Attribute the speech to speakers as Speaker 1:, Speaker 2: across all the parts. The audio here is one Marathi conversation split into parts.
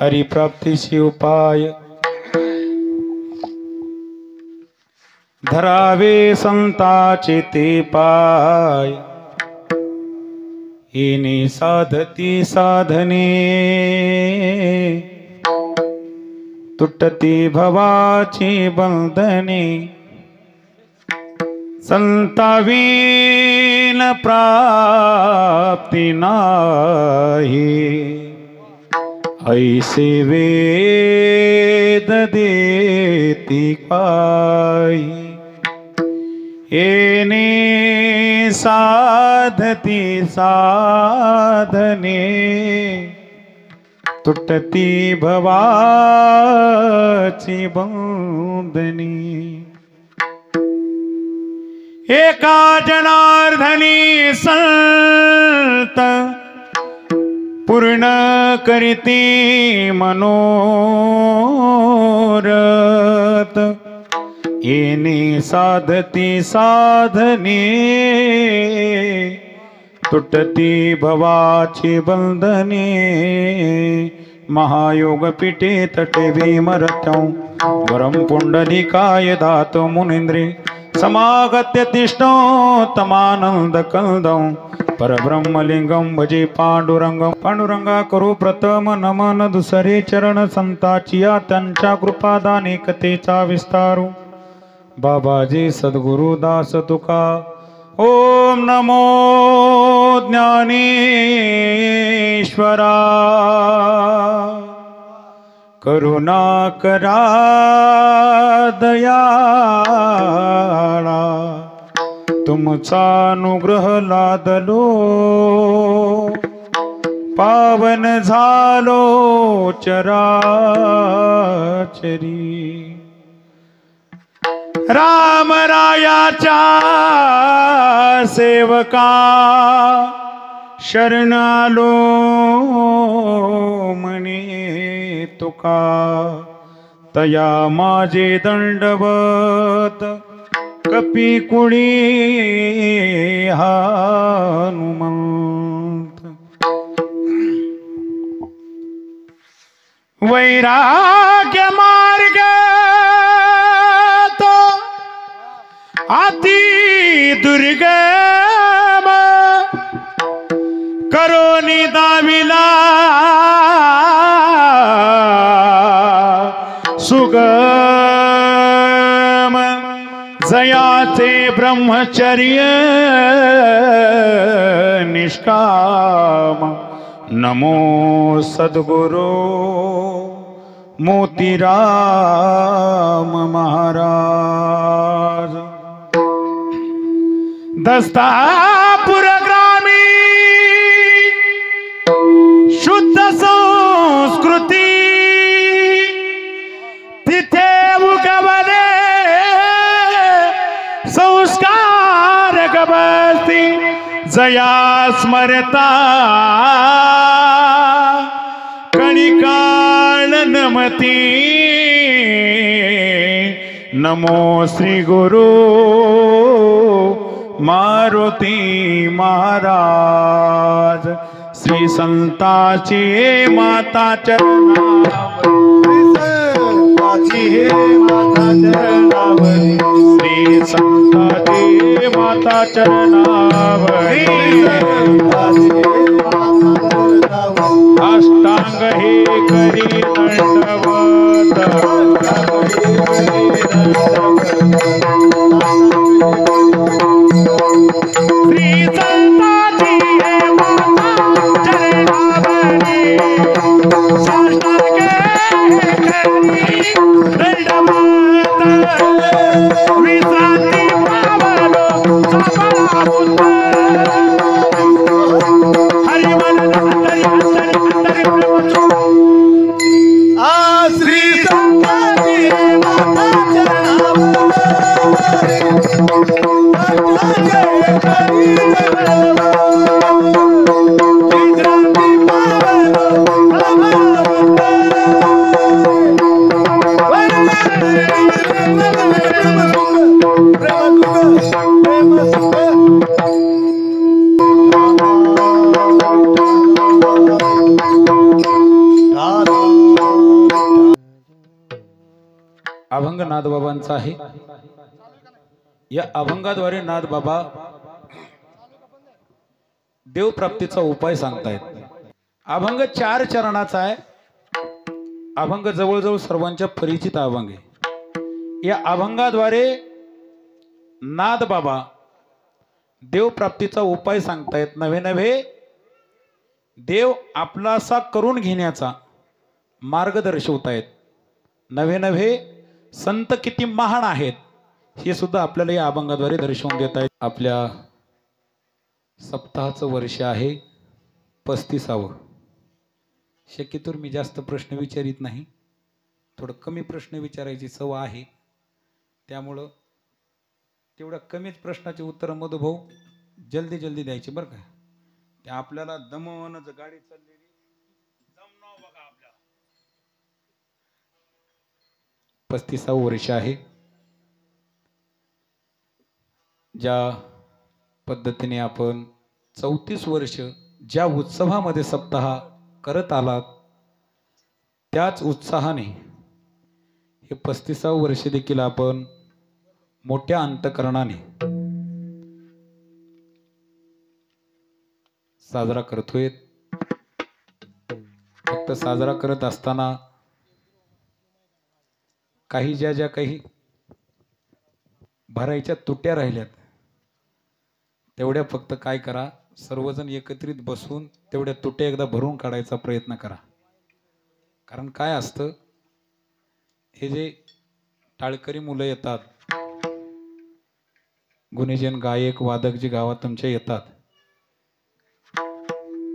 Speaker 1: हरिप्राप्तीशी उपाय धरावे संताचे ते पाय येणे साधती साधने तुटती भवाची बंधने संतावीन प्राप्ती नाही ऐसे वेद देती पायी येणे साधती साधने तुटती भवाची बंधनी एका जनार्दनी संत पूर्ण करीती मनोरथ येणे साधती साधने तुटती भवाची बंधने महायोग पीठे तटे भीमरथं वरं पुंडलिकाय दात मुनींद्रे समागत्य तिष्ठोत्तमानन्दकन्दं परब्रह्मलिंगं भजे पांडुरंगं पांडुरंगा करू प्रथम नमन दुसरे चरण संताची त्यांच्या कृपादाने कथेचा विस्तारू बाबाजी सद्गुरु दास तुका ओम नमो ज्ञानेश्वरा करुणा करा दयाळा तुमचा अनुग्रह लादलो पावन झालो चराचरी राम रायाच्या सेवका शरण आलो म्हणे तुका तया माझे दंडवत कपी कुणी हनुमंत वैराग्य मार्ग तो अति दुर्गम करोनी दाविला सुगम जयाचे ब्रह्मचर्य निष्काम नमो सद्गुरु मोतीराम महाराज दस्तापुर ग्रामी शुद्ध संस्कृती तिथे उगवले संस्कार गबस्ती जया स्मरता कणिकाळ नमती नमो श्री गुरु मारुती महाराज श्री संताची माता चरणावरी श्री संताची माता चरणावरी अष्टांग हे करी दंडवत श्री संताची माता चरणावरी अष्टांग हे करी दंडवत विश्रांती पावलो समापुत हरिमल अंतरी अंतरी अंतरी
Speaker 2: श्री संताची माता चरणावरी
Speaker 3: अभंग नादबाबांचा आहे. या अभंगाद्वारे नादबाबा देवप्राप्तीचा उपाय सांगतायत. अभंग 4 चरणाचा आहे. अभंग जवळजवळ सर्वांच्या परिचित अभंग आहे. या अभंगाद्वारे नादबाबा देवप्राप्तीचा उपाय सांगतायत. नवे नवे देव आपलासा करून घेण्याचा मार्ग दर्शवतायत. नवे नवे संत किती महान आहेत हे सुद्धा आपल्याला या अभंगाद्वारे दर्शवून देत आहेत. आपल्या सप्ताहाचं वर्ष आहे 35वे. शक्यतोवर मी जास्त प्रश्न विचारित नाही, थोडं कमी प्रश्न विचारायची सवय आहे. त्यामुळं तेवढ्या कमीच प्रश्नाचे उत्तर मधुभाऊ जल्दी जल्दी द्यायचे बरं का. ते आपल्याला दमवणं गाडी चाललेली जमनाव बघा. आपल्या 35वे वर्ष आहे. ज्या पद्धतीने आपण 34 वर्ष ज्या उत्सवामध्ये सप्ताह करत आलात त्याच उत्साहाने हे 35वे वर्ष देखील आपण मोठ्या अंतकरणाने साजरा करतोय. फक्त साजरा करत असताना काही ज्या काही भरायच्या तुट्या राहिल्यात तेवढ्या फक्त काय करा, सर्वजण एकत्रित बसून तेवढ्या तुट्या एकदा भरून काढायचा प्रयत्न करा. कारण काय असतं, हे जे टाळकरी मुलं येतात, गुणीजन गायक वादक जे गावात तुमच्या येतात,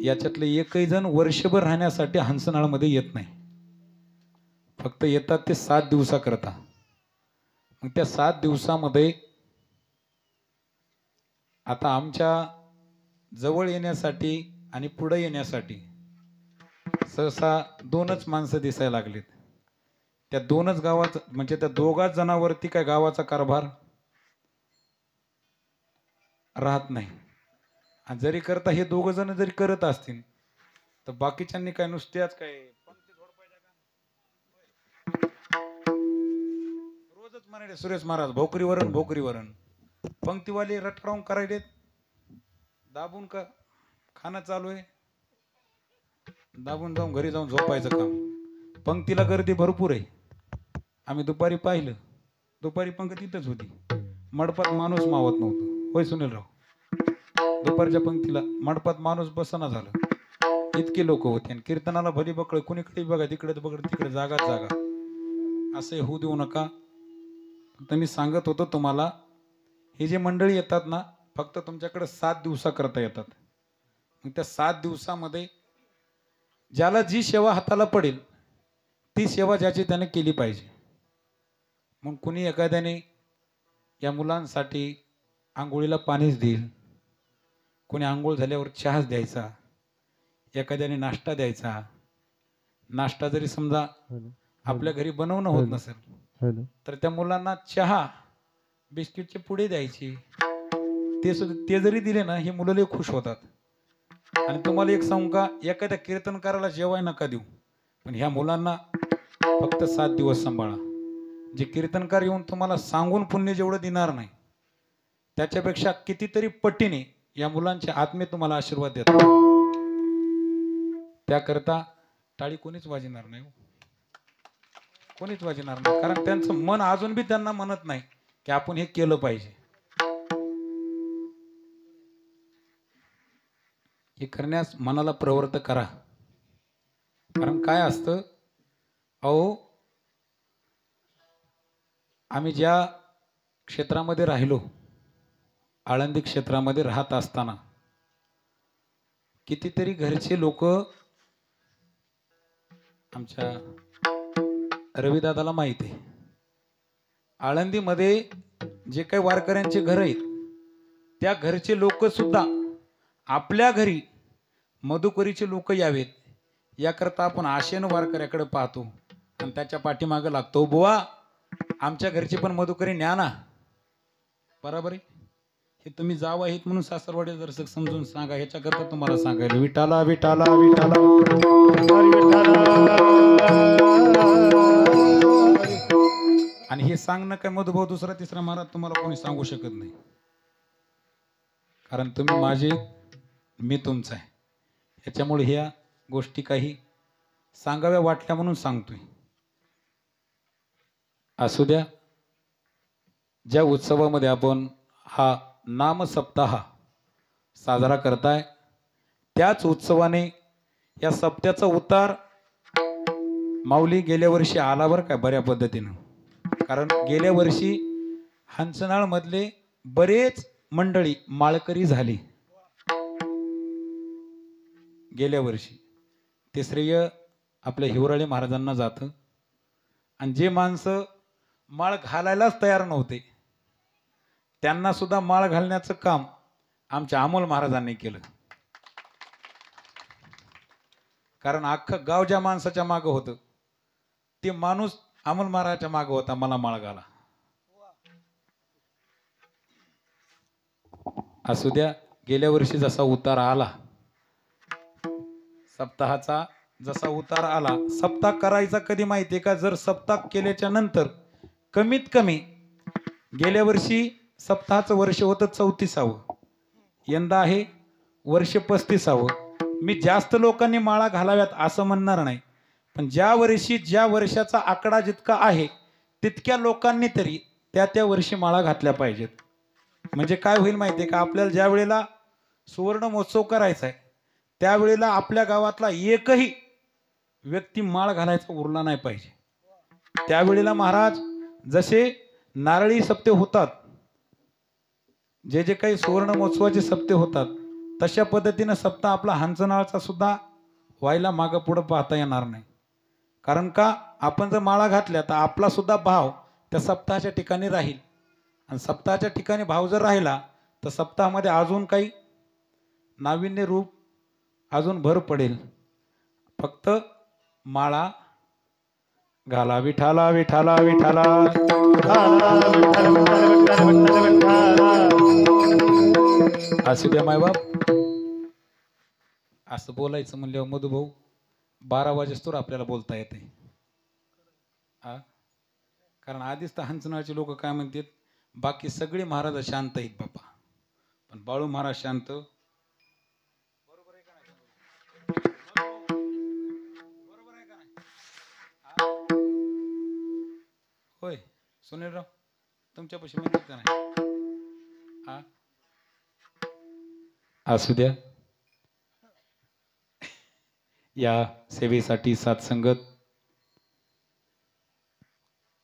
Speaker 3: याच्यातले एकही जण वर्षभर राहण्यासाठी हंसनाळमध्ये येत नाही. फक्त येतात ते 7 दिवसाकरता. मग त्या 7 दिवसामध्ये आता आमच्या जवळ येण्यासाठी आणि पुढे येण्यासाठी सहसा 2च माणसं दिसायला लागलीत. त्या 2च गावात म्हणजे त्या 2 जणांवरती काय गावाचा कारभार राहत नाही. आणि जरी करता हे 2 जण जरी करत असतील तर बाकीच्यांनी काय नुसत्याच काय रोजच म्हणाले सुरेश महाराज भोकरीवरण पंक्तीवाले रटरावून करायले दाबून का खाणं चालू आहे, दाबून जाऊन घरी जाऊन झोपायचं काम. पंक्तीला गर्दी भरपूर आहे. आम्ही दुपारी पाहिलं, दुपारी पंक्ती तिथंच होती. मडपात माणूस मावत नव्हतं. होय सुनीलराव, दुपारच्या पंक्तीला मडपात माणूस बसना झालं, इतके लोक होते. आणि कीर्तनाला भली बकळ कुणीकडे बघा, तिकडे बघा, तिकडे जागाच जागा. असे होऊ देऊ नका. फक्त मी सांगत होतो तुम्हाला, हे जे मंडळी येतात ना, फक्त तुमच्याकडे 7 दिवसाकरता येतात. मग त्या 7 दिवसामध्ये ज्याला जी सेवा हाताला पडेल ती सेवा ज्याची त्याने केली पाहिजे. मग कुणी एखाद्याने या मुलांसाठी आंघोळीला पाणीच देईल, कोणी आंघोळ झाल्यावर चहाच द्यायचा, एखाद्याने नाश्ता द्यायचा. नाश्ता जरी समजा आपल्या घरी बनवणं होत नसेल तर त्या मुलांना चहा बिस्किटचे पुडे द्यायची. ते जरी दिले ना, हे मुलं लय खुश होतात. आणि तुम्हाला एक सांगू का, एखाद्या कीर्तनकाराला जेवाय नका देऊ, पण ह्या मुलांना फक्त 7 दिवस सांभाळा. जे कीर्तनकार येऊन तुम्हाला सांगून पुण्य जेवढं देणार नाही त्याच्यापेक्षा कितीतरी पटीने या मुलांच्या आत्मे तुम्हाला आशीर्वाद देतात. त्याकरता टाळी कोणीच वाजणार नाही, कोणीच वाजणार नाही. कारण त्यांचं मन अजून बी त्यांना म्हणत नाही की आपण हे केलं पाहिजे. हे करण्यास मनाला प्रवृत्त करा. कारण काय असतं, अहो आम्ही ज्या क्षेत्रामध्ये राहिलो, आळंदी क्षेत्रामध्ये राहत असताना कितीतरी घरचे लोक, आमच्या रविदादाला माहिती आहे, आळंदीमध्ये जे काही वारकऱ्यांचे घर आहेत त्या घरचे लोक सुद्धा आपल्या घरी मधुकरीचे लोक यावेत याकरता आपण आशेनं वारकऱ्याकडे पाहतो आणि त्याच्या पाठीमागे लागतो. बुवा आमच्या घरची पण मधुकरी न्या ना. बरोबर आहे. हे तुम्ही जावं आहेत म्हणून सासरवाडी दर्शक समजून सांगा. ह्याच्याकरता तुम्हाला सांगायला विठाला विठाला विठाला. आणि सांगणं काय मधुभाऊ दुसरा तिसरा महाराज तुम्हाला कोणी सांगू शकत नाही, कारण तुम्ही माझे, मी तुमचा आहे. याच्यामुळे ह्या गोष्टी काही सांगाव्या वाटल्या म्हणून सांगतोय. असू द्या, ज्या उत्सवामध्ये आपण हा नाम सप्ताह साजरा करताय त्याच उत्सवाने या सप्त्याचा उतार माऊली गेल्या वर्षी आला बरं काय बऱ्या पद्धतीनं. कारण गेल्या वर्षी हंसनाळ मधले बरेच मंडळी माळकरी झाली गेल्या वर्षी. ते श्रेय आपल्या हिवराळे महाराजांना जातं. आणि जे माणसं माळ घालायलाच तयार नव्हते त्यांना सुद्धा माळ घालण्याचं काम आमच्या अमोल महाराजांनी केलं. कारण अख्खं गाव ज्या माणसाच्या मागं होतं ते माणूस अमोल महाराजाच्या मागं होता, मला माळ घाला. असू द्या, गेल्या वर्षी जसा उतार आला, सप्ताहाचा जसा उतार आला, सप्ताह करायचा कधी माहितीये का? जर सप्ताह केल्याच्या नंतर कमीत कमी गेल्या वर्षी सप्ताहाचं वर्ष होतं 34वे, यंदा आहे वर्ष 35वे. मी जास्त लोकांनी माळा घालाव्यात असं म्हणणार नाही, पण ज्या वर्षी ज्या वर्षाचा आकडा जितका आहे तितक्या लोकांनी तरी त्या त्या वर्षी माळा घातल्या पाहिजेत. म्हणजे काय होईल माहितीये का? आपल्याला ज्या वेळेला सुवर्ण महोत्सव करायचा आहे त्यावेळेला आपल्या गावातला एकही व्यक्ती माळ घालायचा उरला नाही पाहिजे. त्यावेळेला महाराज जसे नारळी सप्ते होतात, जे जे काही सुवर्ण महोत्सवाचे सप्ते होतात, तशा पद्धतीनं सप्ताह आपला हंसनाळचा सुद्धा व्हायला मागं पुढं पाहता येणार नाही. कारण का? आपण जर माळा घातल्या तर आपला सुद्धा भाव त्या सप्ताहाच्या ठिकाणी राहील. आणि सप्ताहाच्या ठिकाणी भाव जर राहिला तर सप्ताहामध्ये अजून काही नाविन्य रूप अजून भर पडेल. फक्त माळा घाला विठाला विठाला विठाला. असू द्या मायबाप, असं बोलायचं म्हणल्यावर मधुभाऊ 12 वाजेस्तोवर आपल्याला बोलता येते. कारण आधीच तर हंचनाळचे लोक काय म्हणतात, बाकी सगळे महाराज शांत आहेत बापा, पण बाळू महाराज शांत. बरोबर आहे का नाही? बरोबर आहे का नाही? होय सुनीलराव, तुमच्यापाशी म्हणतात का नाही? असू द्या, या सेवेसाठी साथसंगत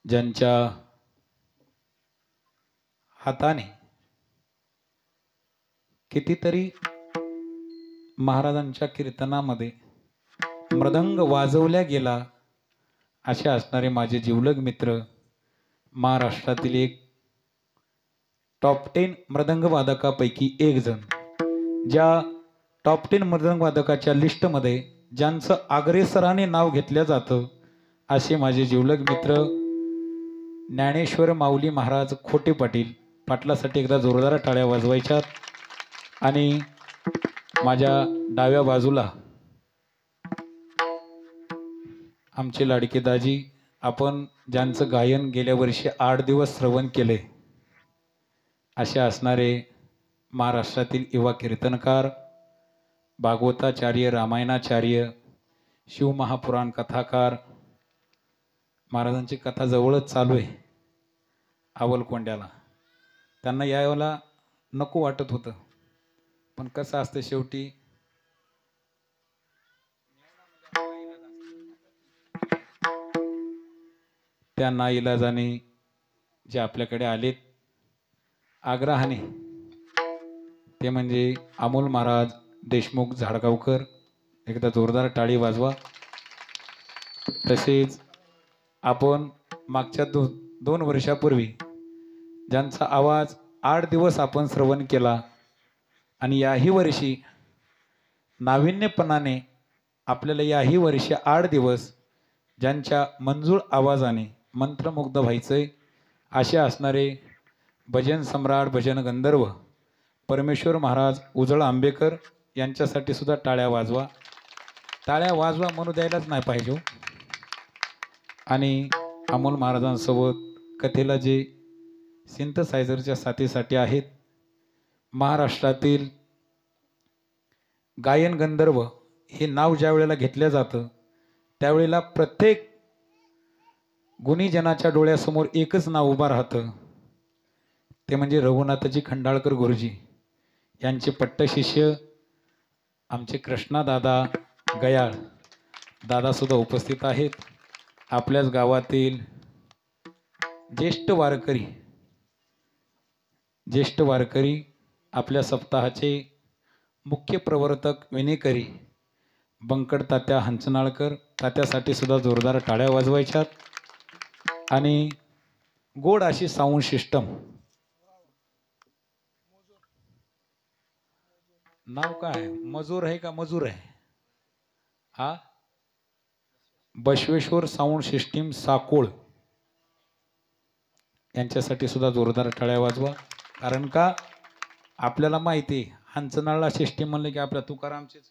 Speaker 3: ज्यांच्या हाताने कितीतरी महाराजांच्या कीर्तनामध्ये मृदंग वाजवल्या गेला असे असणारे माझे जिवलग मित्र, महाराष्ट्रातील एक टॉप 10 मृदंग वादकापैकी एक जण, ज्या टॉप 10 मृदंग वादकाच्या लिस्टमध्ये ज्यांचं अग्रेसराने नाव घेतलं जातं असे माझे जिवलग मित्र ज्ञानेश्वर माऊली महाराज खोटे पाटील. पाटलासाठी एकदा जोरदार टाळ्या वाजवायच्यात. आणि माझ्या डाव्या बाजूला आमचे लाडके दाजी, आपण ज्यांचं गायन गेल्या वर्षी 8 दिवस श्रवण केले असे असणारे महाराष्ट्रातील युवा कीर्तनकार, भागवताचार्य, रामायणाचार्य, शिवमहापुराण कथाकार. महाराजांची कथा जवळच चालू आहे आवलकोंड्याला. त्यांना यायला नको वाटत होतं, पण कसं असतं शेवटी त्या नाईलाजाने जे आपल्याकडे आलेत आग्रहाने, ते म्हणजे अमोल महाराज देशमुख झाडगावकर. एकदा जोरदार टाळी वाजवा. तसेच आपण मागच्या 2 वर्षापूर्वी ज्यांचा आवाज 8 दिवस आपण श्रवण केला आणि याही वर्षी नाविन्यपणाने आपल्याला याही वर्षी 8 दिवस ज्यांच्या मंजूळ आवाजाने मंत्रमुग्ध व्हायचंय असे असणारे भजन सम्राट, भजन गंधर्व परमेश्वर महाराज उजळ आंबेकर यांच्यासाठी सुद्धा टाळ्या वाजवा. टाळ्या वाजवा म्हणू द्यायलाच नाही पाहिजे. आणि अमोल महाराजांसोबत कथेला जे सिंथसायझरच्या साथीसाठी आहेत, महाराष्ट्रातील गायन गंधर्व हे नाव ज्या वेळेला घेतलं जातं त्यावेळेला प्रत्येक गुणीजनाच्या डोळ्यासमोर एकच नाव उभं राहतं, ते म्हणजे रघुनाथजी खंडाळकर गुरुजी यांचे पट्टशिष्य आमचे कृष्णादादा गयाळ दादासुद्धा उपस्थित आहेत. आपल्याच गावातील ज्येष्ठ वारकरी आपल्या सप्ताहाचे मुख्य प्रवर्तक विनेकरी बंकट तात्या हंचनाळकर, तात्यासाठी सुद्धा जोरदार टाळ्या वाजवायच्यात. आणि गोड अशी साऊंड सिस्टम, नाव काय मजूर आहे का मजूर आहे हा, बसवेश्वर साऊंड सिस्टीम साकोळ यांच्यासाठी सुद्धा जोरदार टाळ्या वाजवा. कारण का आपल्याला माहिती आहे हंचनाळला सिस्टीम म्हणले की आपल्या तुकारामचीच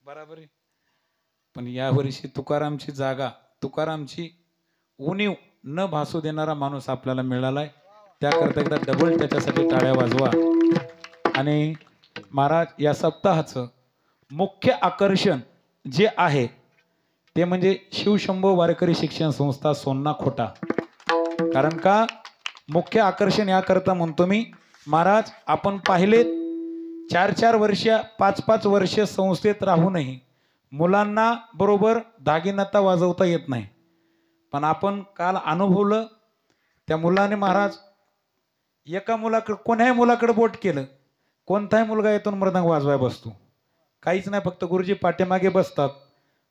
Speaker 3: बराबर आहे, पण यावर्षी तुकारामची जागा, तुकारामची उणीव न भासू देणारा माणूस आपल्याला मिळालाय. त्याकरता एकदा डबल त्याच्यासाठी टाळ्या वाजवा. आणि महाराज या सप्ताहाचं मुख्य आकर्षण जे आहे ते म्हणजे शिवशंभो वारकरी शिक्षण संस्था सोन्ना खोटा. कारण का मुख्य आकर्षण याकरता म्हणतो मी, महाराज आपण पाहिले 4-4 वर्ष 5-5 वर्ष संस्थेत राहूनही मुलांना बरोबर दागिनता वाजवता येत नाही, पण आपण काल अनुभवलं त्या मुलाने महाराज एका मुलाकडे कोण्याही मुलाकडे बोट केलं, कोणताही मुलगा येतो मृदंग वाजवाय बसतो, काहीच नाही, फक्त गुरुजी पाठीमागे बसतात.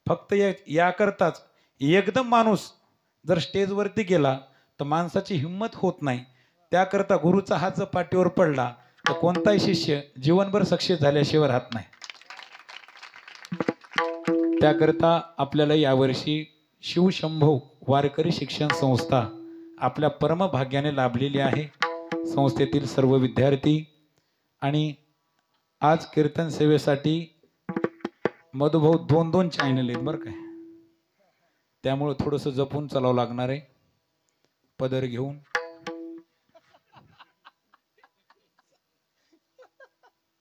Speaker 3: फक्त याकरताच एकदम माणूस जर स्टेजवरती गेला तर माणसाची हिंमत होत नाही. त्याकरता गुरुचा हात जर पाठीवर पडला तर कोणताही शिष्य जीवनभर सक्सेस झाल्याशिवाय राहत नाही. त्याकरता आपल्याला यावर्षी शिवशंभो वारकरी शिक्षण संस्था आपल्या परमभाग्याने लाभलेली आहे. संस्थेतील सर्व विद्यार्थी आणि आज कीर्तन सेवेसाठी मधुभाऊ 2-2 चॅनल आहेत बरं काय, त्यामुळे थोडंसं जपून चालावं लागणार आहे. पदर घेऊन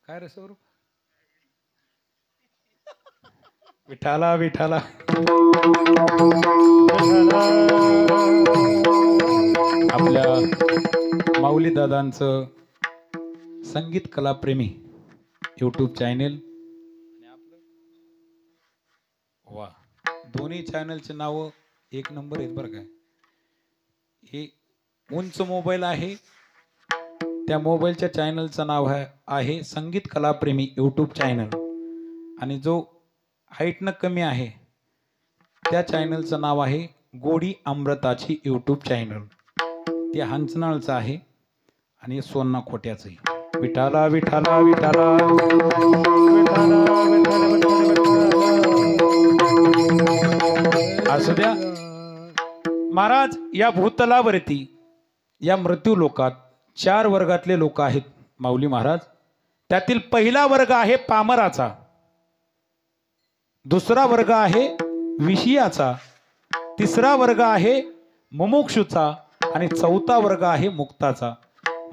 Speaker 3: काय रे स्वरूप, विठाला विठाला. आपल्या माऊली दादांचं संगीत कलाप्रेमी यूट्यूब चॅनल, वा दोन्ही चॅनलचे नाव एक नंबर आहेत बरं काय. हे उंच मोबाईल आहे, त्या मोबाईलच्या चॅनलचं नाव आहे संगीत कलाप्रेमी यूट्यूब चॅनल. आणि जो हाईटनं कमी आहे त्या चॅनलचं नाव आहे गोडी अमृताची यूट्यूब चॅनल. ते हंचनाळचं आहे आणि सोन्ना खोट्याचंही. विठाला विठाला विठाला असू द्या. महाराज या भूतलावरती या मृत्यू लोकात 4 वर्गातले लोक आहेत माऊली महाराज. त्यातील पहिला वर्ग आहे पामराचा, दुसरा वर्ग आहे विषयाचा, तिसरा वर्ग आहे मुमुक्षुचा आणि चौथा वर्ग आहे मुक्ताचा.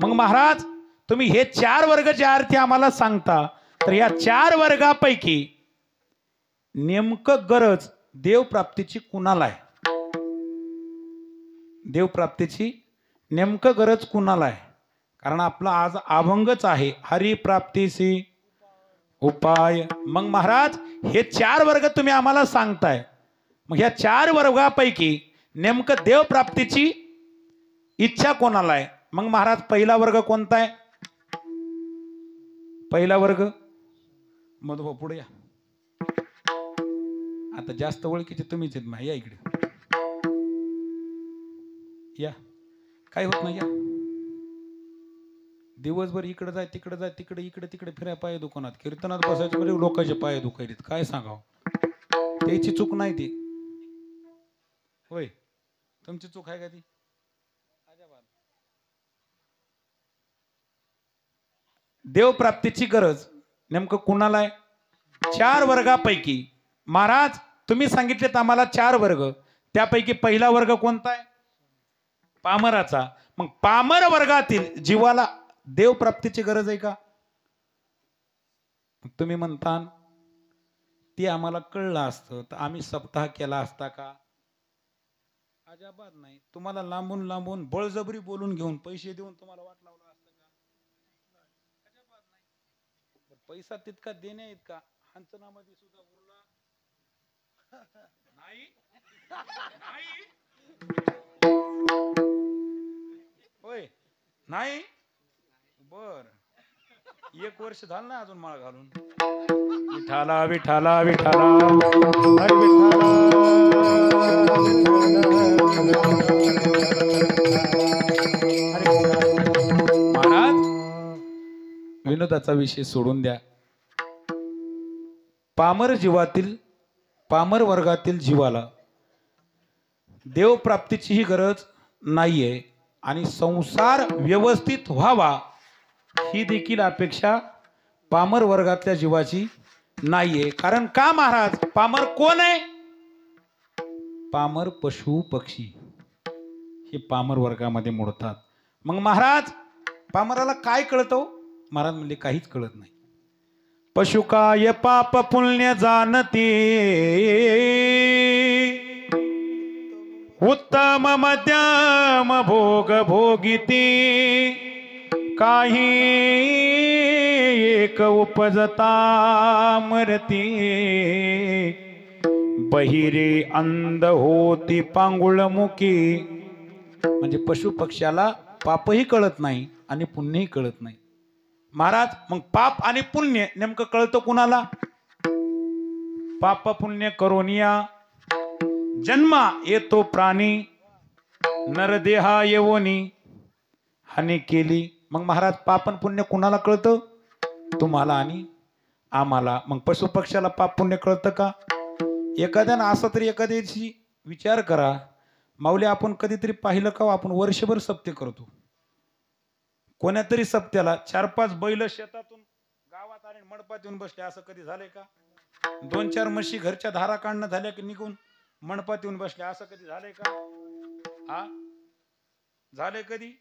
Speaker 3: मग महाराज तुम्ही हे 4 वर्ग ज्या अर्थी आम्हाला सांगता, तर या 4 वर्गापैकी नेमकं गरज देवप्राप्तीची कुणाला आहे? देवप्राप्तीची नेमकं गरज कुणाला आहे? कारण आपला आज अभंगच आहे हरिप्राप्तीसी उपाय. मग महाराज हे 4 वर्ग तुम्ही आम्हाला सांगताय, मग ह्या 4 वर्गापैकी नेमकं देवप्राप्तीची इच्छा कोणाला आहे? मग महाराज पहिला वर्ग कोणता आहे? पहिला वर्ग मधुभाऊ पुढे या. आता जास्त ओळखीचे तुम्हीच आहेत, या इकडे या, काय होत नाही या. दिवसभर इकडे जाय तिकडे जाय, तिकडे इकडे तिकडे फिराय, पाय दुकानात कीर्तनात बसायचं म्हणजे लोकांचे पाय दुखायलेत. काय सांगावं, त्याची चूक नाही ती. होय तुमची चूक आहे का ती? देवप्राप्तीची गरज नेमकं कुणाला आहे? 4 वर्गापैकी महाराज तुम्ही सांगितलेत आम्हाला 4 वर्ग, त्यापैकी पहिला वर्ग कोणता आहे? पामराचा. मग पामर वर्गातील जीवाला देवप्राप्तीची गरज आहे का? तुम्ही म्हणता ते आम्हाला कळलं असतं तर आम्ही सप्ताह केला असता का? अजिबात नाही. तुम्हाला लांबून लांबून बळजबरी बोलून घेऊन पैसे देऊन तुम्हाला वाट लावलं असतं का? अजिबात नाही. पैसा तितका देणे इतका हंचनामध्ये सुद्धा उरला नाही. होय नाही. बर 1 वर्ष झालं ना अजून माळ घालून. विठाला विठाला विठाला हरी महाराज विनोदाचा विषय सोडून द्या. पामर वर्गातील जीवाला देवप्राप्तीचीही गरज नाहीये आणि संसार व्यवस्थित व्हावा ही देखील अपेक्षा पामर वर्गातल्या जीवाची नाहीये. कारण का महाराज? पामर कोण आहे? पामर पशु पक्षी हे पामर वर्गामध्ये मोडतात. मग महाराज पामराला काय कळतं? महाराज म्हणले काहीच कळत नाही. पशु काय पाप पुण्य जाणते, उत्तम मध्यम भोग भोगिते, काही एक उपजता मरती, बहिरे अंध होती पांगुळ मुकी. म्हणजे पशु पक्ष्याला पापही कळत नाही आणि पुण्यही कळत नाही. महाराज मग पाप आणि पुण्य नेमकं कळतं कुणाला? पाप पुण्य करोनिया जन्मा येतो प्राणी, नरदेहा येवोनी हानी केली. मग महाराज पाप आणि पुण्य कुणाला कळतं? तुम्हाला आणि आम्हाला. मग पशु पक्ष्याला पाप पुण्य कळतं का? एखाद्यानं असं तरी एखाद्याची विचार करा. माऊली आपण कधीतरी पाहिलं का आपण वर्षभर सप्ते करतो. कोण्यातरी सप्त्याला 4-5 बैल शेतातून गावात आणि मंडपात येऊन बसले असं कधी झालंय का? 2-4 म्हशी घरच्या धारा काढणं झाल्या की निघून मंडपात येऊन बसले असं कधी झालंय का? हा झालंय कधी?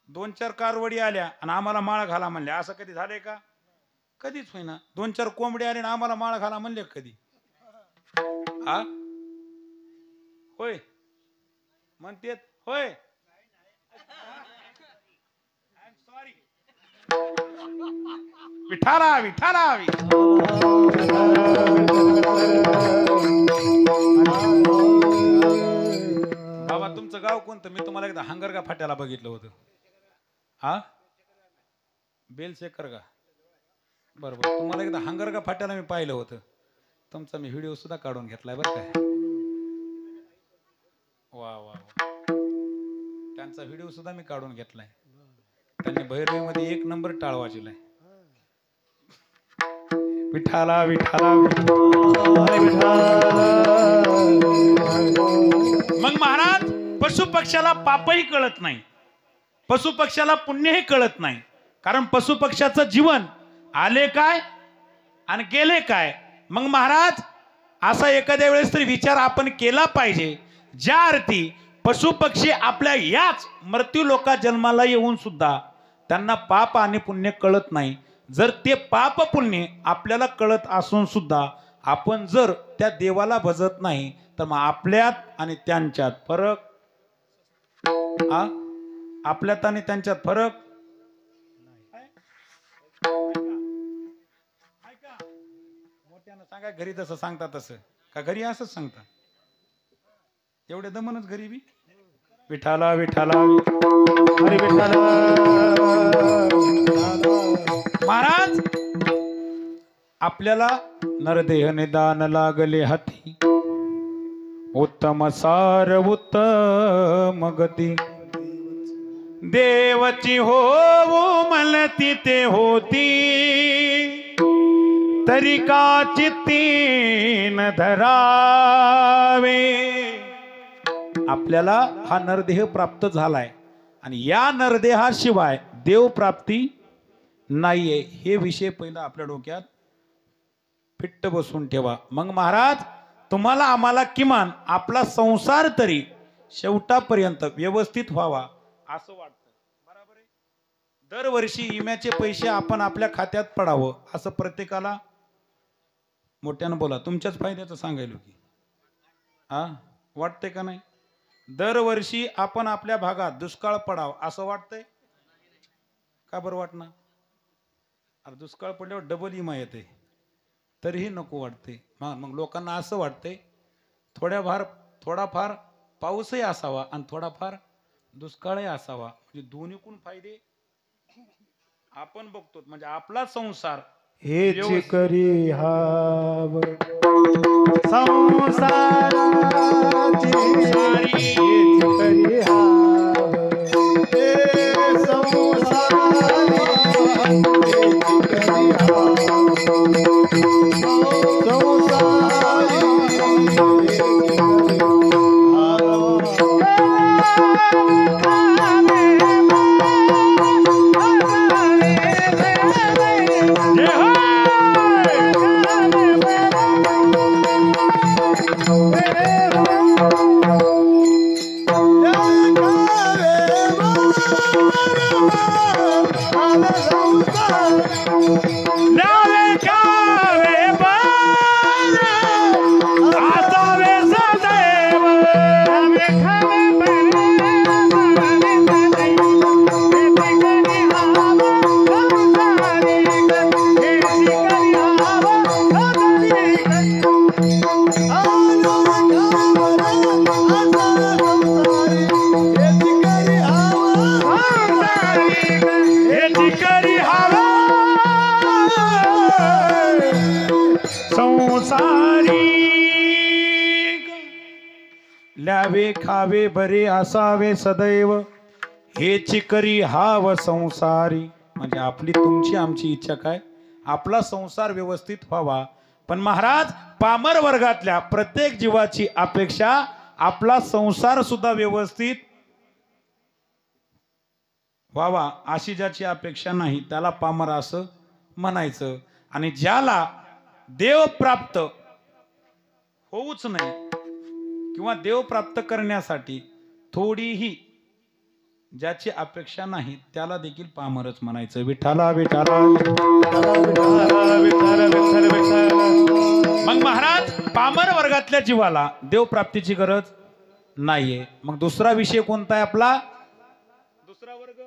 Speaker 3: 2-4 कारवडी आल्या आणि आम्हाला माळ घाला म्हणल्या असं कधी झालंय का? कधीच होईना. 2-4 कोंबडी आले आणि आम्हाला माळ घाला म्हणले कधी? हा होय म्हणतेत होय. विठाला विठाला बाबा तुमचं गाव कोणतं? मी तुम्हाला एकदा हंगरगा फाट्याला बघितलं होतं. हा बेलशेखर का? बरोबर. तुम्हाला एकदा हंगरगा फाट्याला मी पाहिलं होतं. तुमचा मी व्हिडिओ सुद्धा काढून घेतलाय बरं काय. वा वा त्यांचा व्हिडिओ सुद्धा मी काढून घेतलाय. त्यांनी भैरवी मध्ये 1 नंबर टाळ वाजवलाय. विठाला विठाला. मग महाराज पशु पक्ष्याला पापही कळत नाही, पशु पक्ष्याला पुण्यही कळत नाही. कारण पशु पक्ष्याचं जीवन आले काय आणि गेले काय. मग महाराज असा एखाद्या वेळेस तरी विचार आपण केला पाहिजे ज्या अर्थी पशु पक्षी आपल्या याच मृत्यू लोकात जन्माला येऊन सुद्धा त्यांना पाप आणि पुण्य कळत नाही. जर ते पाप पुण्य आपल्याला कळत असून सुद्धा आपण जर त्या देवाला भजत नाही तर मग आपल्यात आणि त्यांच्यात फरक. आपल्यात आणि त्यांच्यात फरक. मोठ्यानं सांगा घरी तसं सांगता तसं का घरी असंच सांगता? एवढे दमनच घरी बी. विठाला विठाला हरी विठाला. महाराज आपल्याला नरदेह निदान लागले हाती, उत्तम सार उत्तम गती, देवची होऊ मलती ते होती, तरी का चित्ती न धरावे. आपल्याला हा नरदेह प्राप्त झालाय आणि या नरदेहाशिवाय देव प्राप्ती नाहीये. हे विषय पहिला आपल्या डोक्यात फिट्ट बसून ठेवा. मग महाराज तुम्हाला आम्हाला किमान आपला संसार तरी शेवटापर्यंत व्यवस्थित व्हावा असं वाटतं. बरोबर आहे. दरवर्षी विम्याचे पैसे आपण आपल्या खात्यात पडावं असं प्रत्येकाला, मोठ्यानं बोला, तुमच्याच फायद्याचं सांगायलो की वाटतंय का नाही? दरवर्षी आपण आपल्या भागात दुष्काळ पडावं असं वाटतंय का? बरं वाटणार? अरे दुष्काळ पडल्यावर डबल विमा येते तरीही नको वाटते. मग लोकांना असं वाटतंय थोडाफार पाऊसही असावा आणि थोडाफार दुष्काळही असावा, म्हणजे दोन्हीकून फायदे आपण बघतो. म्हणजे आपला संसार
Speaker 1: हेच करी हाव संसाराची हेच करी हाव हे संसाराची हेच करी हाव संसाराची हेच ल्यावे खावे बरे असावे सदैव हेची करी हाव संसारी. म्हणजे आपली तुमची आमची इच्छा काय? आपला संसार व्यवस्थित व्हावा. पण महाराज, पामर वर्गातल्या प्रत्येक जीवाची अपेक्षा आपला संसार सुद्धा व्यवस्थित व्हावा अशी ज्याची अपेक्षा नाही त्याला पामर असं म्हणायचं. आणि ज्याला देव प्राप्त होऊच नाही किंवा देव प्राप्त करण्यासाठी थोडीही ज्याची अपेक्षा नाही त्याला देखील पामरच म्हणायचं. विठाला विठाला मग महाराज, पामर वर्गातल्या जीवाला देव प्राप्तीची गरज नाहीये. मग दुसरा विषय कोणता आहे आपला? दुसरा वर्ग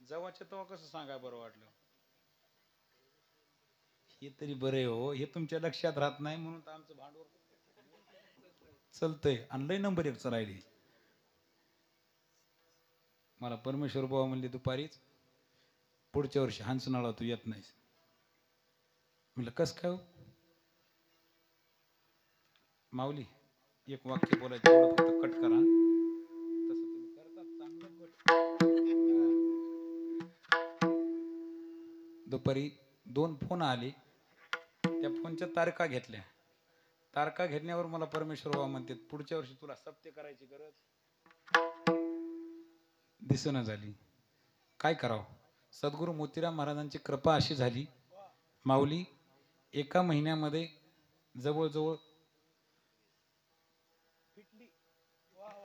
Speaker 1: जवळचे तेव्हा कसं सांगाय बरं वाटलं? हे तरी बरे हो, हे तुमच्या लक्षात राहत नाही म्हणून तर आमचं भांडवल चलतंय. आणि लय नंबर 1 राहिली. मला परमेश्वर बाबा म्हणले दुपारीच, पुढच्या वर्षी हंसनाळा तू येत नाहीस. म्हणलं कस काय हो? माऊली एक वाक्य बोलायचं फक्त कट करा. तसं तुम्ही करतात चांगलं कट. दुपारी 2 फोन आले, त्या फोनच्या तारखा घेतल्या. तारखा घेतल्यावर मला परमेश्वर बाबा म्हणते पुढच्या वर्षी तुला सत्य करायची गरज दिसना झाली. काय करावं? सद्गुरू मोतीराम महाराजांची कृपा अशी झाली, माऊली एका महिन्यामध्ये जवळजवळ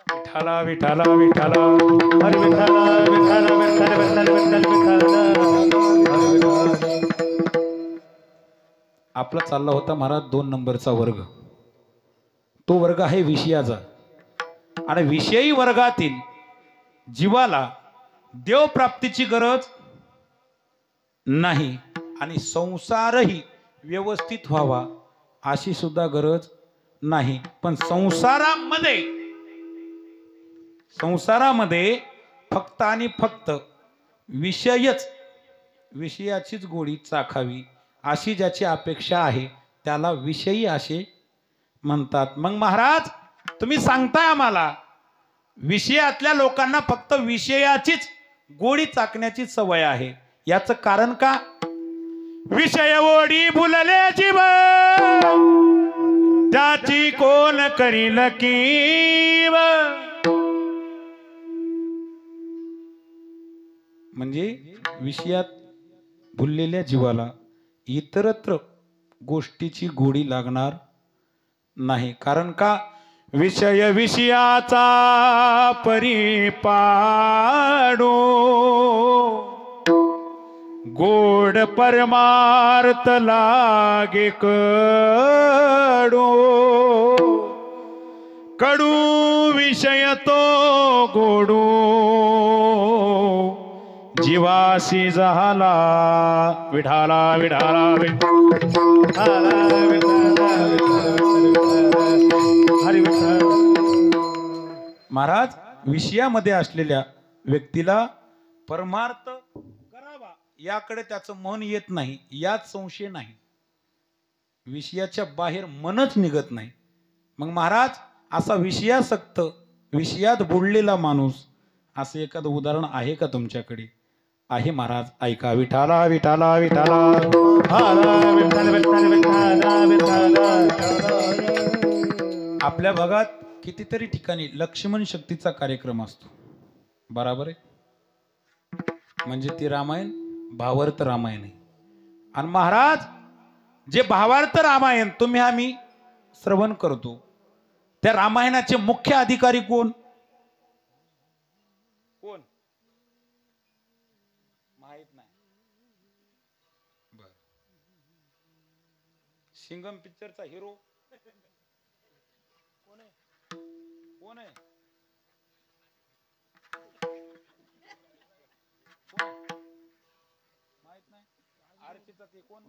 Speaker 1: विठाला विठाला विठाला हरी विठाला विठाला विठाला विठाला विठाला. आपला चालला होता महाराज 2 नंबरचा वर्ग. तो वर्ग आहे विषयाचा. आणि विषयी वर्गातील जीवाला देव प्राप्तीची गरज नाही आणि संसारही व्यवस्थित व्हावा अशी सुद्धा गरज नाही. पण संसारामध्ये फक्त आणि फक्त विषयाचीच गोडी चाखावी अशी ज्याची अपेक्षा आहे त्याला विषयी असे म्हणतात. मग महाराज, तुम्ही सांगताय आम्हाला विषयातल्या लोकांना फक्त विषयाचीच गोडी चाकण्याची सवय आहे. याचं कारण का? विषय ओढी भुलले जीव त्याची कोण करील कीव. म्हणजे विषयात भुललेल्या जीवाला इतरत्र गोष्टीची गोडी लागणार नाही. कारण का विषय विषयाचा परिपाडो गोड परमार्थ लागे कडो कडू विषय तो गोडू जीवासी झाला विठाला विठाला विठाला हरी विठ्ठल. महाराज विषयामध्ये असलेल्या व्यक्तीला परमार्थ करावा याकडे त्याचं मन येत नाही, यात संशय नाही. विषयाच्या बाहेर मनच निघत नाही. मग महाराज असा विषयासक्त विषयात बुडलेला माणूस असं एखादं उदाहरण आहे का तुमच्याकडे? आहे महाराज, ऐका. विठाला विठाला विठाला विठ्ठल विठ्ठल विठ्ठल विठ्ठल. आपल्या भागात कितीतरी ठिकाणी लक्ष्मण शक्तीचा कार्यक्रम असतो, बराबर आहे. म्हणजे ती रामायण भावार्थ रामायण आहे. आणि महाराज जे भावार्थ रामायण तुम्ही आम्ही श्रवण करतो त्या रामायणाचे मुख्य अधिकारी कोण? कोण माहित नाही? बर. सिंगम पिक्चरचा हिरो कोण आहे? कोण आहे? माहित नाही. आरतीचा ते कोण?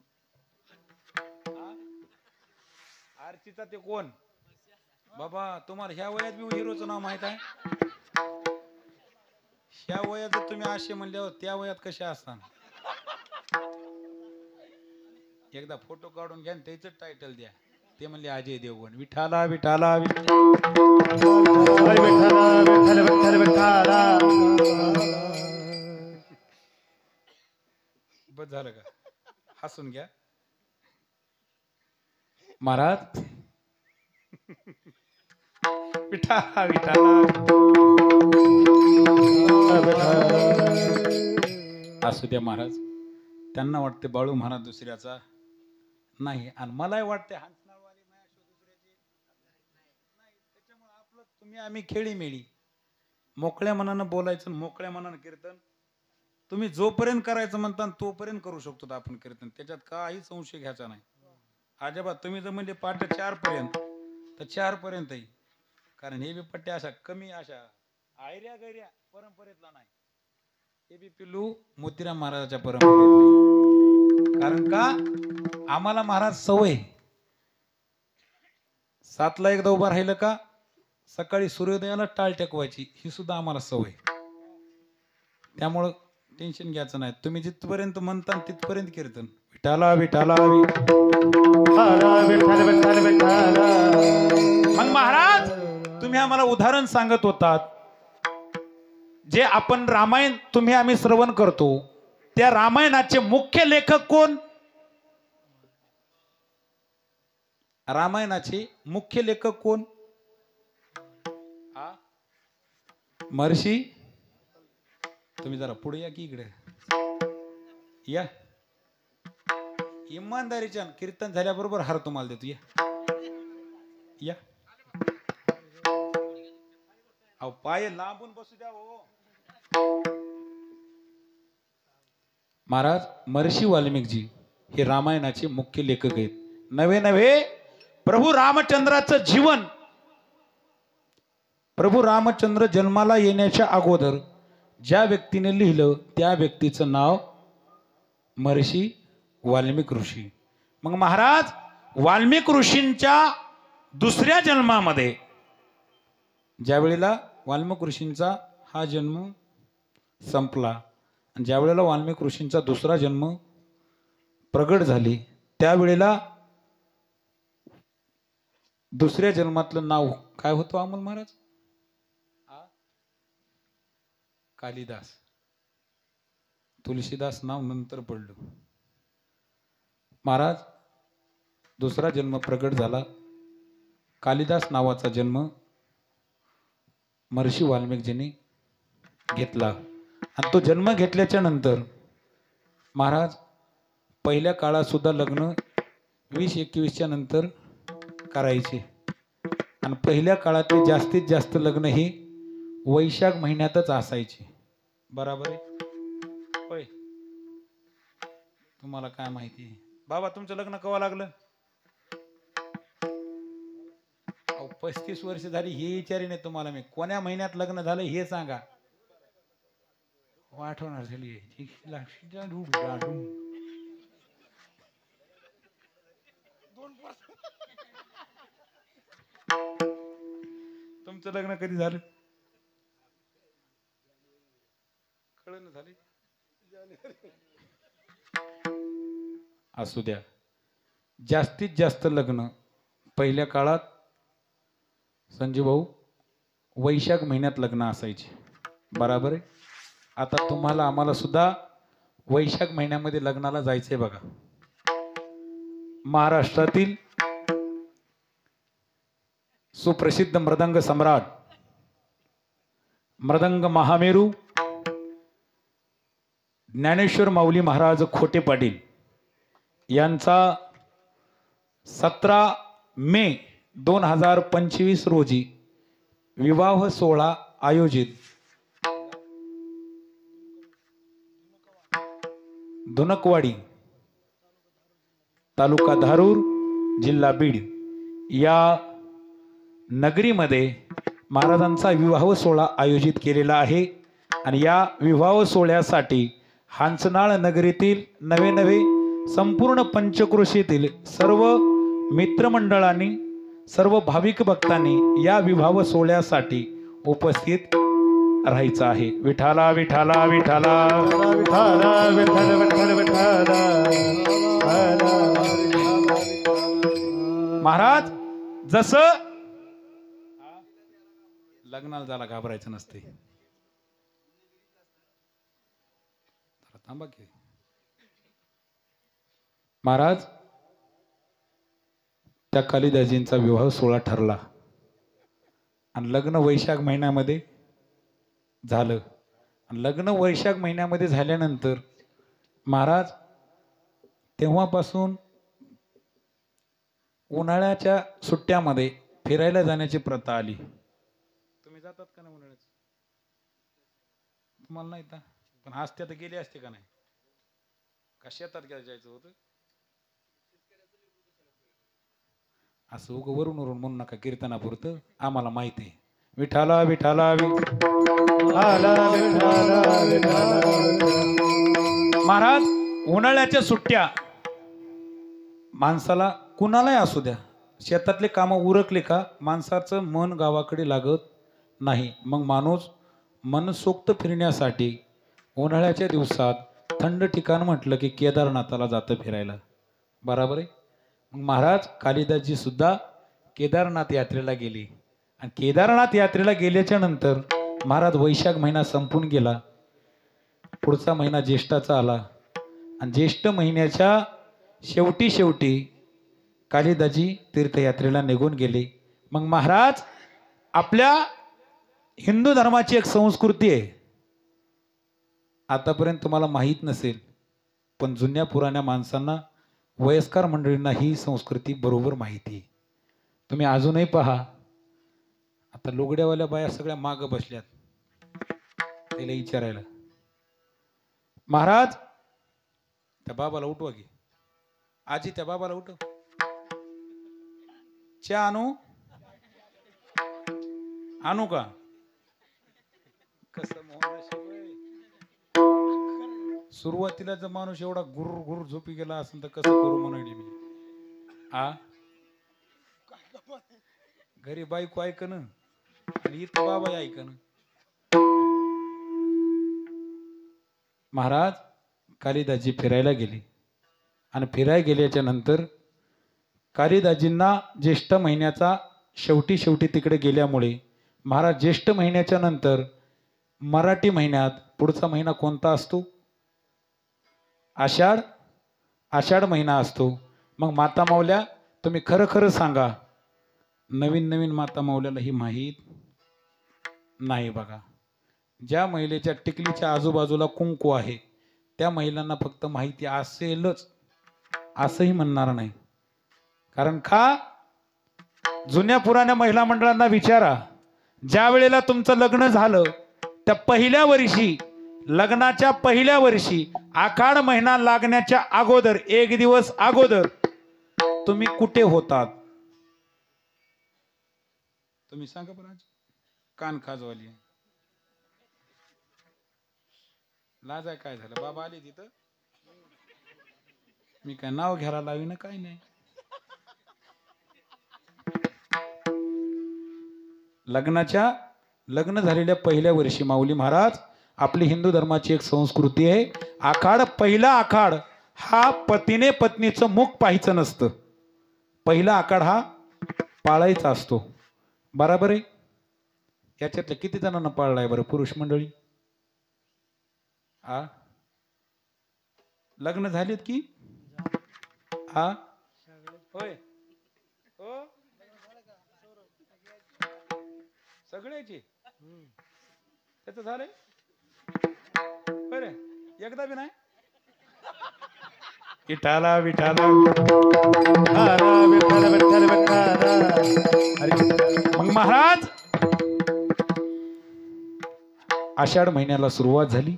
Speaker 1: आरतीचा ते कोण? बाबा तुम्हाला ह्या वयात मी हिरोचं नाव माहित आहे? ह्या वयात तुम्ही असे म्हणल्यावर त्या वयात कसे असतात? एकदा फोटो काढून घ्या त्याच टायटल द्या. ते म्हणले अजय देवगण. विठाला विठाला बस झालं का? हसून घ्या महाराज. विठाला विठाला असू द्या महाराज. त्यांना वाटते बाळू महाराज दुसऱ्याचा नाही, आणि मलाही वाटते हंसणारवाली दुसऱ्याची नाही. त्याच्यामुळे आपलं तुम्ही आम्ही खेळीमेळी मोकळ्या मनानं बोलायचं, मोकळ्या मनानं कीर्तन तुम्ही जोपर्यंत करायचं म्हणता तोपर्यंत करू शकतो आपण कीर्तन. त्याच्यात काही संशय घ्यायचा नाही अजिबात. तुम्ही जर म्हणजे 4 पर्यंत तर 4 पर्यंतही, कारण हे बी पट्ट्या अशा कमी अशा आयऱ्या गैऱ्या परंपरेतला नाही. हे बी पिल्लू मोतीराम महाराजाच्या परंपरेत नाही. कारण का आम्हाला महाराज सवय 7ला एकदा उभा राहिलं का सकाळी सूर्योदयाला टाळ टेकवायची, ही सुद्धा आम्हाला सवय. त्यामुळं टेन्शन घ्यायचं नाही. तुम्ही जिथपर्यंत म्हणता तिथपर्यंत कीर्तन. विठाला विठाला मग महाराज तुम्ही आम्हाला उदाहरण सांगत होतात. जे आपण रामायण तुम्ही आम्ही श्रवण करतो त्या रामायणाचे मुख्य लेखक कोण? रामायणाचे मुख्य लेखक कोण? महर्षी. तुम्ही जरा पुढे या की इकडे या. इमानदारीच्या कीर्तन झाल्याबरोबर हार तुम्हाला देतो. या अहो पाय लांबून बसू द्या हो. महाराज महर्षी वाल्मिकजी हे रामायणाचे मुख्य लेखक आहेत. नवे प्रभू रामचंद्राचं जीवन, प्रभू रामचंद्र जन्माला येण्याच्या अगोदर ज्या व्यक्तीने लिहिलं त्या व्यक्तीचं नाव महर्षी वाल्मिक ऋषी. मग महाराज वाल्मिक ऋषींच्या दुसऱ्या जन्मामध्ये ज्या वेळेला वाल्मिक ऋषींचा हा जन्म संपला आणि ज्या वेळेला वाल्मिक ऋषींचा दुसरा जन्म प्रगट झाली त्यावेळेला दुसऱ्या जन्मातलं नाव काय होतं अमोल महाराज? कालिदास. तुलसीदास नाव नंतर पडलं. महाराज दुसरा जन्म प्रगट झाला. कालिदास नावाचा जन्म महर्षी वाल्मिकजींनी घेतला. आणि तो जन्म घेतल्याच्या नंतर महाराज पहिल्या काळात सुद्धा लग्न 20-21च्या नंतर करायचे.
Speaker 3: आणि पहिल्या काळातले जास्तीत जास्त लग्न हे वैशाख महिन्यातच असायचे. बराबर आहे होय. तुम्हाला काय माहिती आहे बाबा, तुमचं लग्न केव्हा लागलं? 35 वर्ष झाली हे विचारी नाही तुम्हाला मी. कोण्या महिन्यात लग्न झालं हे सांगा. आठवणार झाली. तुमचं लग्न कधी झालं? कळलं झाले. असू द्या. जास्तीत जास्त लग्न पहिल्या काळात संजय भाऊ वैशाख महिन्यात लग्न असायचे. बराबर आहे. आता तुम्हाला आम्हाला सुद्धा वैशाख महिन्यामध्ये लग्नाला जायचंय बघा. महाराष्ट्रातील सुप्रसिद्ध मृदंग सम्राट, मृदंग महामेरू ज्ञानेश्वर माऊली महाराज खोटे पाटील यांचा 17 मे 2025 रोजी विवाह सोहळा आयोजित धुनकवाडी तालुका धारूर जिल्हा बीड या नगरीमध्ये महाराजांचा विवाह सोहळा आयोजित केलेला आहे. आणि या विवाह सोहळ्यासाठी हांचनाळ नगरीतील नवे संपूर्ण पंचक्रोशीतील सर्व मित्रमंडळांनी, सर्व भाविक भक्तांनी या विवाह सोहळ्यासाठी उपस्थित राहायचं आहे. विठाला विठाला विठाला
Speaker 2: विठाला विठ्ठल विठ्ठल विठाला.
Speaker 3: महाराज जसं लग्नाला झाला घाबरायचं नसते. थांबा की महाराज त्या कालिदाजींचा विवाह सोहळा ठरला आणि लग्न वैशाख महिन्यामध्ये झालं. लग्न वैशाख महिन्यामध्ये झाल्यानंतर महाराज तेव्हापासून उन्हाळ्याच्या सुट्ट्यामध्ये फिरायला जाण्याची प्रथा आली. तुम्ही जातात का नाही उन्हाळ्यात? तुम्हाला नाही का? पण आज त्या तर गेले असते का नाही? का शेतात जायचं होतं? असं उग वरून म्हणू नका. कीर्तनापुरतं आम्हाला माहिती आहे. विठाला विठाला महाराज उन्हाळ्याच्या सुट्ट्या माणसाला कुणालाही असू द्या, शेतातले कामं उरकले का माणसाचं मन गावाकडे लागत नाही. मग माणूस मनसोक्त फिरण्यासाठी उन्हाळ्याच्या दिवसात थंड ठिकाण म्हटलं की केदारनाथाला जातं फिरायला. बरोबर आहे. मग महाराज कालिदासजी सुद्धा केदारनाथ यात्रेला गेले. आणि केदारनाथ यात्रेला गेल्याच्या नंतर महाराज वैशाख महिना संपून गेला. पुढचा महिना ज्येष्ठाचा आला आणि ज्येष्ठ महिन्याच्या शेवटी कालिदासजी तीर्थयात्रेला निघून गेले. मग महाराज आपल्या हिंदू धर्माची एक संस्कृती आहे, आतापर्यंत तुम्हाला माहीत नसेल, पण जुन्या पुराण्या माणसांना, वयस्कर मंडळींना ही संस्कृती बरोबर माहिती आहे. तुम्ही अजूनही पहा, आता लुगड्यावाल्या बाया सगळ्या मागं बसल्यात त्याला विचारायला. महाराज त्या बाबाला उठवा की. आजी त्या बाबाला उठव. चहा आणू का? कसं सुरुवातीला जर माणूस एवढा गुर झोपी गेला असेल तर कसं करू म्हणाली मी. घरी बायको ऐकन आणि इथं बाबा ऐकन. महाराज कालिदासजी फिरायला गेले आणि फिरायला गेल्याच्या नंतर कालिदासजींना ज्येष्ठ महिन्याचा शेवटी तिकडे गेल्यामुळे महाराज ज्येष्ठ महिन्याच्या नंतर मराठी महिन्यात पुढचा महिना कोणता असतो? आषाढ महिना असतो. मग माता माऊल्या तुम्ही खरं सांगा, नवीन माता माऊल्याला ही माहीत नाही बघा. ज्या महिलेच्या टिकलीच्या आजूबाजूला कुंकू आहे त्या महिलांना फक्त माहिती असेलच असंही म्हणणार नाही. कारण का
Speaker 1: जुन्या पुराण्या महिला मंडळांना विचारा, ज्या वेळेला तुमचं लग्न झालं त्या पहिल्या वर्षी, लग्नाच्या पहिल्या वर्षी, आखाड महिना लागण्याच्या अगोदर, एक दिवस अगोदर तुम्ही कुठे होतात? तुम्ही सांगा बरं. कान खाजवाली लाज आहे. काय झालं? बाबा आले तिथं, मी काय नाव घ्यायला लावी ना, काय नाही. लग्न झालेल्या पहिल्या वर्षी माऊली महाराज, आपली हिंदू धर्माची एक संस्कृती आहे, आखाड, पहिला आखाड हा पतीने पत्नीचं मुख पाहायचं नसतं. पहिला आखाड हा पाळायचा असतो. बरोबर आहे? याच्यातल्या किती जणांना पाळलाय बरं पुरुष मंडळी? लग्न झालेत की? होय हो, सगळ्याची. त्याच झालंय बरं, एकदा बी नाही. विठाला विठाला. मग महाराज, आषाढ महिन्याला सुरुवात झाली.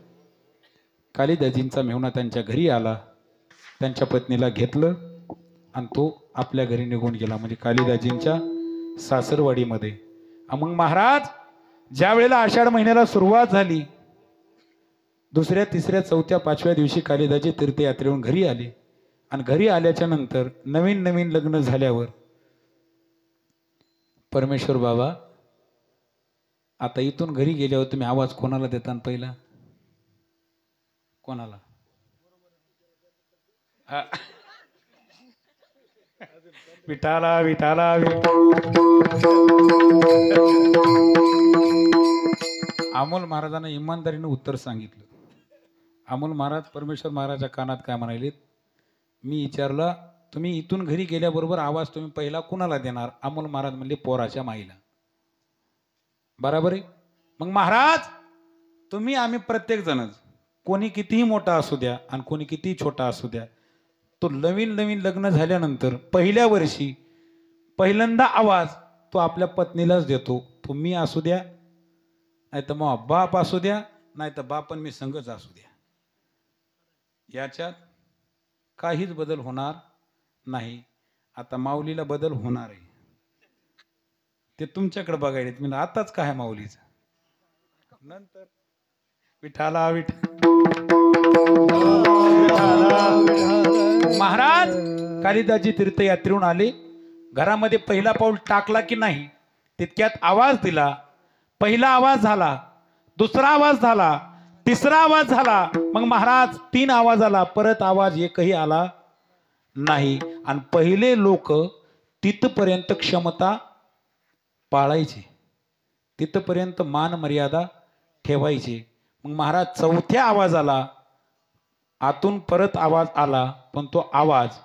Speaker 1: कालिदाजींचा मेहुणा त्यांच्या घरी आला, त्यांच्या पत्नीला घेतलं आणि तो आपल्या घरी निघून गेला, म्हणजे कालिदाजींच्या सासरवाडीमध्ये. मग महाराज, ज्या वेळेला आषाढ महिन्याला सुरुवात झाली, दुसऱ्या तिसऱ्या चौथ्या पाचव्या दिवशी कालिदाजी तीर्थयात्रेहून घरी आले. आणि घरी आल्याच्या नंतर नवीन नवीन लग्न झाल्यावर, परमेश्वर बाबा, आता इथून घरी गेल्यावर तुम्ही आवाज कोणाला देता? पहिला कोणाला? विठाला विठाला. अमोल महाराजांना इमानदारीने उत्तर सांगितलं. अमोल महाराज परमेश्वर महाराजाच्या कानात काय म्हणाले? मी विचारला, तुम्ही इथून घरी गेल्याबरोबर आवाज तुम्ही पहिला कुणाला देणार? अमोल महाराज म्हणले, पोराच्या माईला. बरोबर आहे? मग महाराज, तुम्ही आम्ही प्रत्येक जणच, कोणी कितीही मोठा असू द्या आणि कोणी कितीही छोटा असू द्या, तो नवीन नवीन लग्न झाल्यानंतर पहिल्या वर्षी पहिल्यांदा आवाज तो आपल्या पत्नीलाच देतो. तो मी असू द्या, नाही तर मग बाप असू द्या, नाही तर बाप आणि मी संगच असू द्या. याच्यात काहीच बदल होणार नाही. आता माऊलीला बदल होणार आहे, ते तुमच्याकडे बघायला. मी आताच काय माऊलीचं, नंतर विठाला विठा. महाराज, कालिदाजी तीर्थयात्रेहून आले, घरामध्ये पहिला पाऊल टाकला की नाही, तितक्यात आवाज दिला. पहिला आवाज झाला, दुसरा आवाज झाला, तिसरा आवाज झाला. मग महाराज 3 आवाज आला, परत आवाज एकही आला नाही. आणि पहिले लोक तिथपर्यंत क्षमता पाळायचे, तिथपर्यंत मान मर्यादा ठेवायचे. मग महाराज चौथ्या आवाजाला आतून परत आवाज आला, पण तो आवाज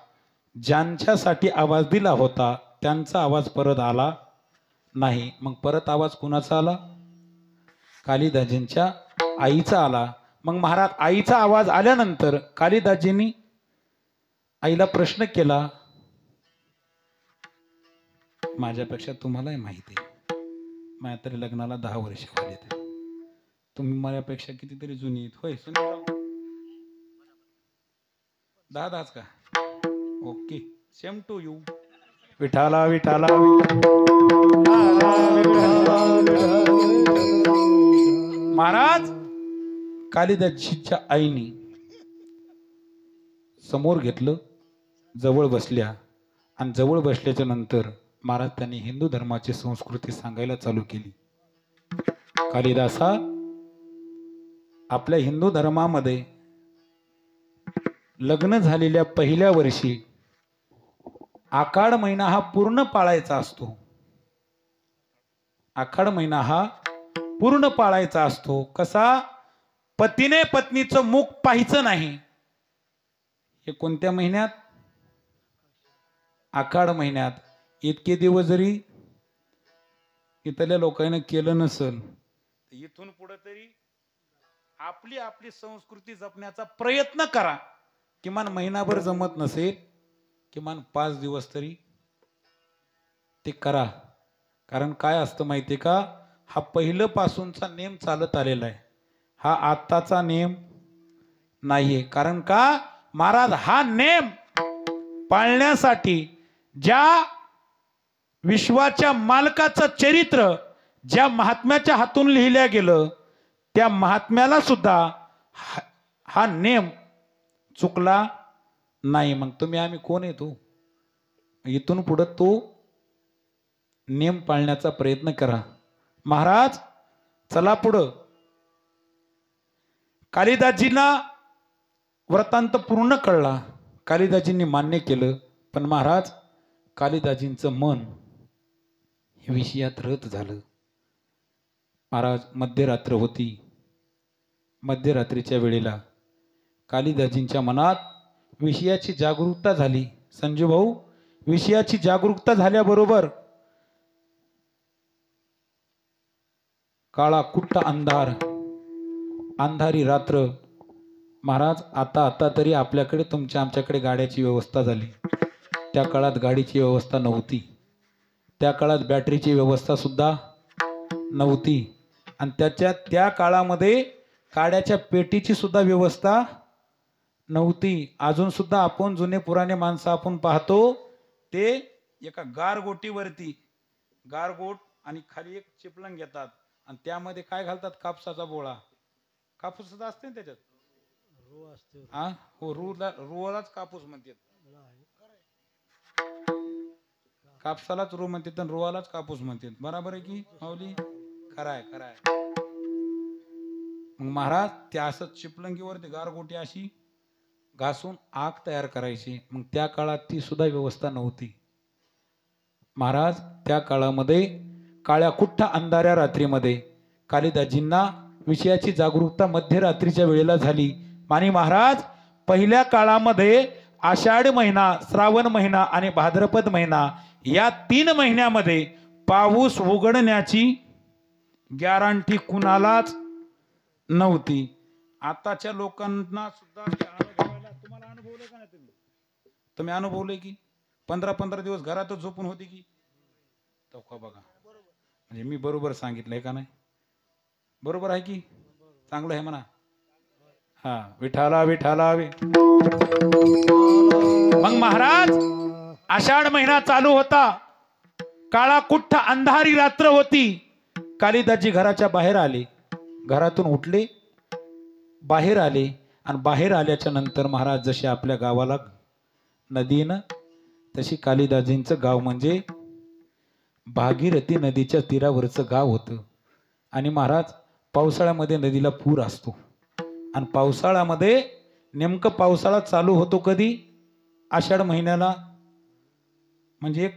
Speaker 1: ज्यांच्यासाठी आवाज दिला होता त्यांचा आवाज परत आला नाही. मग परत आवाज कुणाचा आला? कालिदाजींच्या आईचा आला. मग महाराज, आईचा आवाज आल्यानंतर कालिदाजींनी आईला प्रश्न केला, माझ्यापेक्षा तुम्हालाही माहिती आहे, माझ्या तरी लग्नाला 10 वर्ष झाली, तुम्ही माझ्यापेक्षा कितीतरी जुनी आहेत. होय सुनीलराव? 10 का? Okay, same to you. Vithala Vithala. महाराज, कालिदाजीच्या आईनी समोर घेतलं, जवळ बसल्या, आणि जवळ बसल्याच्या नंतर महाराज त्यांनी हिंदू धर्माची संस्कृती सांगायला चालू केली. कालिदासा, आपल्या हिंदू धर्मामध्ये लग्न झालेल्या पहिल्या वर्षी आखाड महिना हा पूर्ण पाळायचा असतो. आखाड महिना हा पूर्ण पाळायचा असतो. कसा? पतीने पत्नीचं मुख पाहायचं नाही. हे कोणत्या महिन्यात? आखाड महिन्यात. इतके दिवस जरी इथल्या लोकांना केलं नसेल, इथून पुढे तरी आपली आपली संस्कृती जपण्याचा प्रयत्न करा. किमान महिनाभर जमत नसेल, किमान 5 दिवस तरी ते करा. कारण काय असतं माहिती आहे का, हा पहिलं पासूनचा नेम चालत आलेला आहे, हा आत्ताचा नेम नाहीये. कारण का महाराज, हा नेम पाळण्यासाठी ज्या विश्वाच्या मालकाचं चरित्र ज्या महात्म्याच्या हातून लिहिल्या गेलं, त्या महात्म्याला सुद्धा हा नेम चुकला नाही. मग तुम्ही आम्ही कोण येतो, इथून पुढे तो नेम पाळण्याचा प्रयत्न करा. महाराज चला पुढं. कालिदासजींना वृत्तांत पूर्ण कळला, कालिदासजींनी मान्य केलं. पण महाराज, कालिदासजींचं मन हे विषयात रत झालं. महाराज, मध्यरात्र होती. मध्यरात्रीच्या वेळेला कालिदासजींच्या मनात विषयाची जागरूकता झाली. संजू भाऊ, विषयाची जागरूकता झाल्याबरोबर काळा कुट्ट अंधार, अंधारी रात्र. महाराज, आता तरी आपल्याकडे तुमच्या आमच्याकडे गाड्याची व्यवस्था झाली. त्या काळात गाडीची व्यवस्था नव्हती. त्या काळात बॅटरीची व्यवस्था सुद्धा नव्हती. आणि त्या काळामध्ये काड्याच्या पेटीची सुद्धा व्यवस्था नव्हती. अजून सुद्धा आपण जुने पुराणे माणसं आपण पाहतो, ते एका गारगोटीवरती गारगोट आणि खाली एक चिपलंग घेतात आणि त्यामध्ये काय घालतात, कापसाचा बोळा. कापूस सुद्धा असते ना त्याच्यात, हा हो, रुवालाच कापूस म्हणतात. कापसालाच रू म्हणतात आणि रुवालाच कापूस म्हणतात. बरोबर आहे की माऊली? खराय. मग महाराज, त्या असं चिपलंगीवरती गारगोटी अशी घासून आग तयार करायची. मग त्या काळात ती सुद्धा व्यवस्था नव्हती. महाराज, त्या काळामध्ये काळ्या कुठ्ठ अंधाऱ्या रात्रीमध्ये कालिदासजींना विषयाची जागरूकता मध्यरात्रीच्या वेळेला झाली. आणि महाराज, पहिल्या काळामध्ये आषाढ महिना, श्रावण महिना आणि भाद्रपद महिना या 3 महिन्यामध्ये पाऊस उघडण्याची गॅरंटी कुणालाच नव्हती. आताच्या लोकांना सुद्धा तुम्हाला अनुभवलं का नाही? तुम्ही अनुभवलंय की 15-15 दिवस घरातच झोपून होती की तो का बघा. म्हणजे मी बरोबर सांगितलंय का नाही? बरोबर आहे की? चांगलं आहे म्हणा. हा, विठाला. मग महाराज, आषाढ महिना चालू होता. काळा कुठ्ठ अंधारी रात्र होती. कालिदासजी घराच्या बाहेर आले, घरातून उठले, बाहेर आले. आणि बाहेर आल्याच्या नंतर महाराज, जसे आपल्या गावाला नदी ना, तशी कालिदासजींचं गाव म्हणजे भागीरथी नदीच्या तीरावरचं गाव होतं. आणि महाराज, पावसाळ्यामध्ये नदीला पूर असतो. आणि पावसाळ्यामध्ये नेमकं पावसाळा चालू होतो कधी? आषाढ महिन्याला. म्हणजे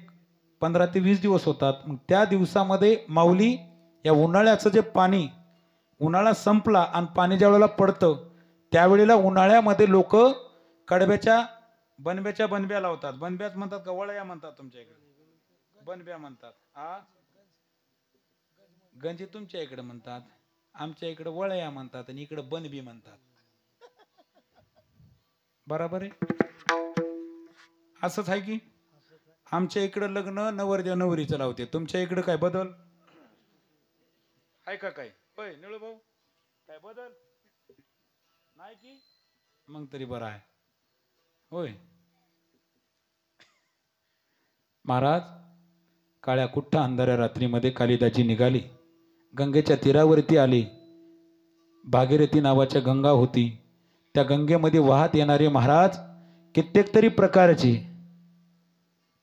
Speaker 1: 15 ते 20 दिवस होतात. मग त्या दिवसामध्ये माऊली, या उन्हाळ्याचं जे पाणी, उन्हाळा संपला आणि पाणी ज्या वेळेला पडतं, त्यावेळेला उन्हाळ्यामध्ये लोक बनब्याच्या बनब्या लावतात. बनब्याच म्हणतात का वळया म्हणतात तुमच्या इकडे? बनब्या म्हणतात. गंजी तुमच्या इकडे म्हणतात, आमच्या इकडे वळया म्हणतात आणि इकडे बनबी म्हणतात. बरोबर आहे? असंच आहे की? आमच्या इकडे लग्न नवरदेव नवरीचं लावते, तुमच्या इकडे काय बदल आहे का? काय होय निळू भाऊ, काय बदल नाही की? मग तरी बरं आहे. होय महाराज, काळ्या कुठ्ठ अंधाऱ्या रात्रीमध्ये कालिदासजी निघाली, गंगेच्या तीरावरती आली. भागीरथी नावाच्या गंगा होती. त्या गंगेमध्ये वाहत येणारे महाराज कित्येक तरी प्रकारचे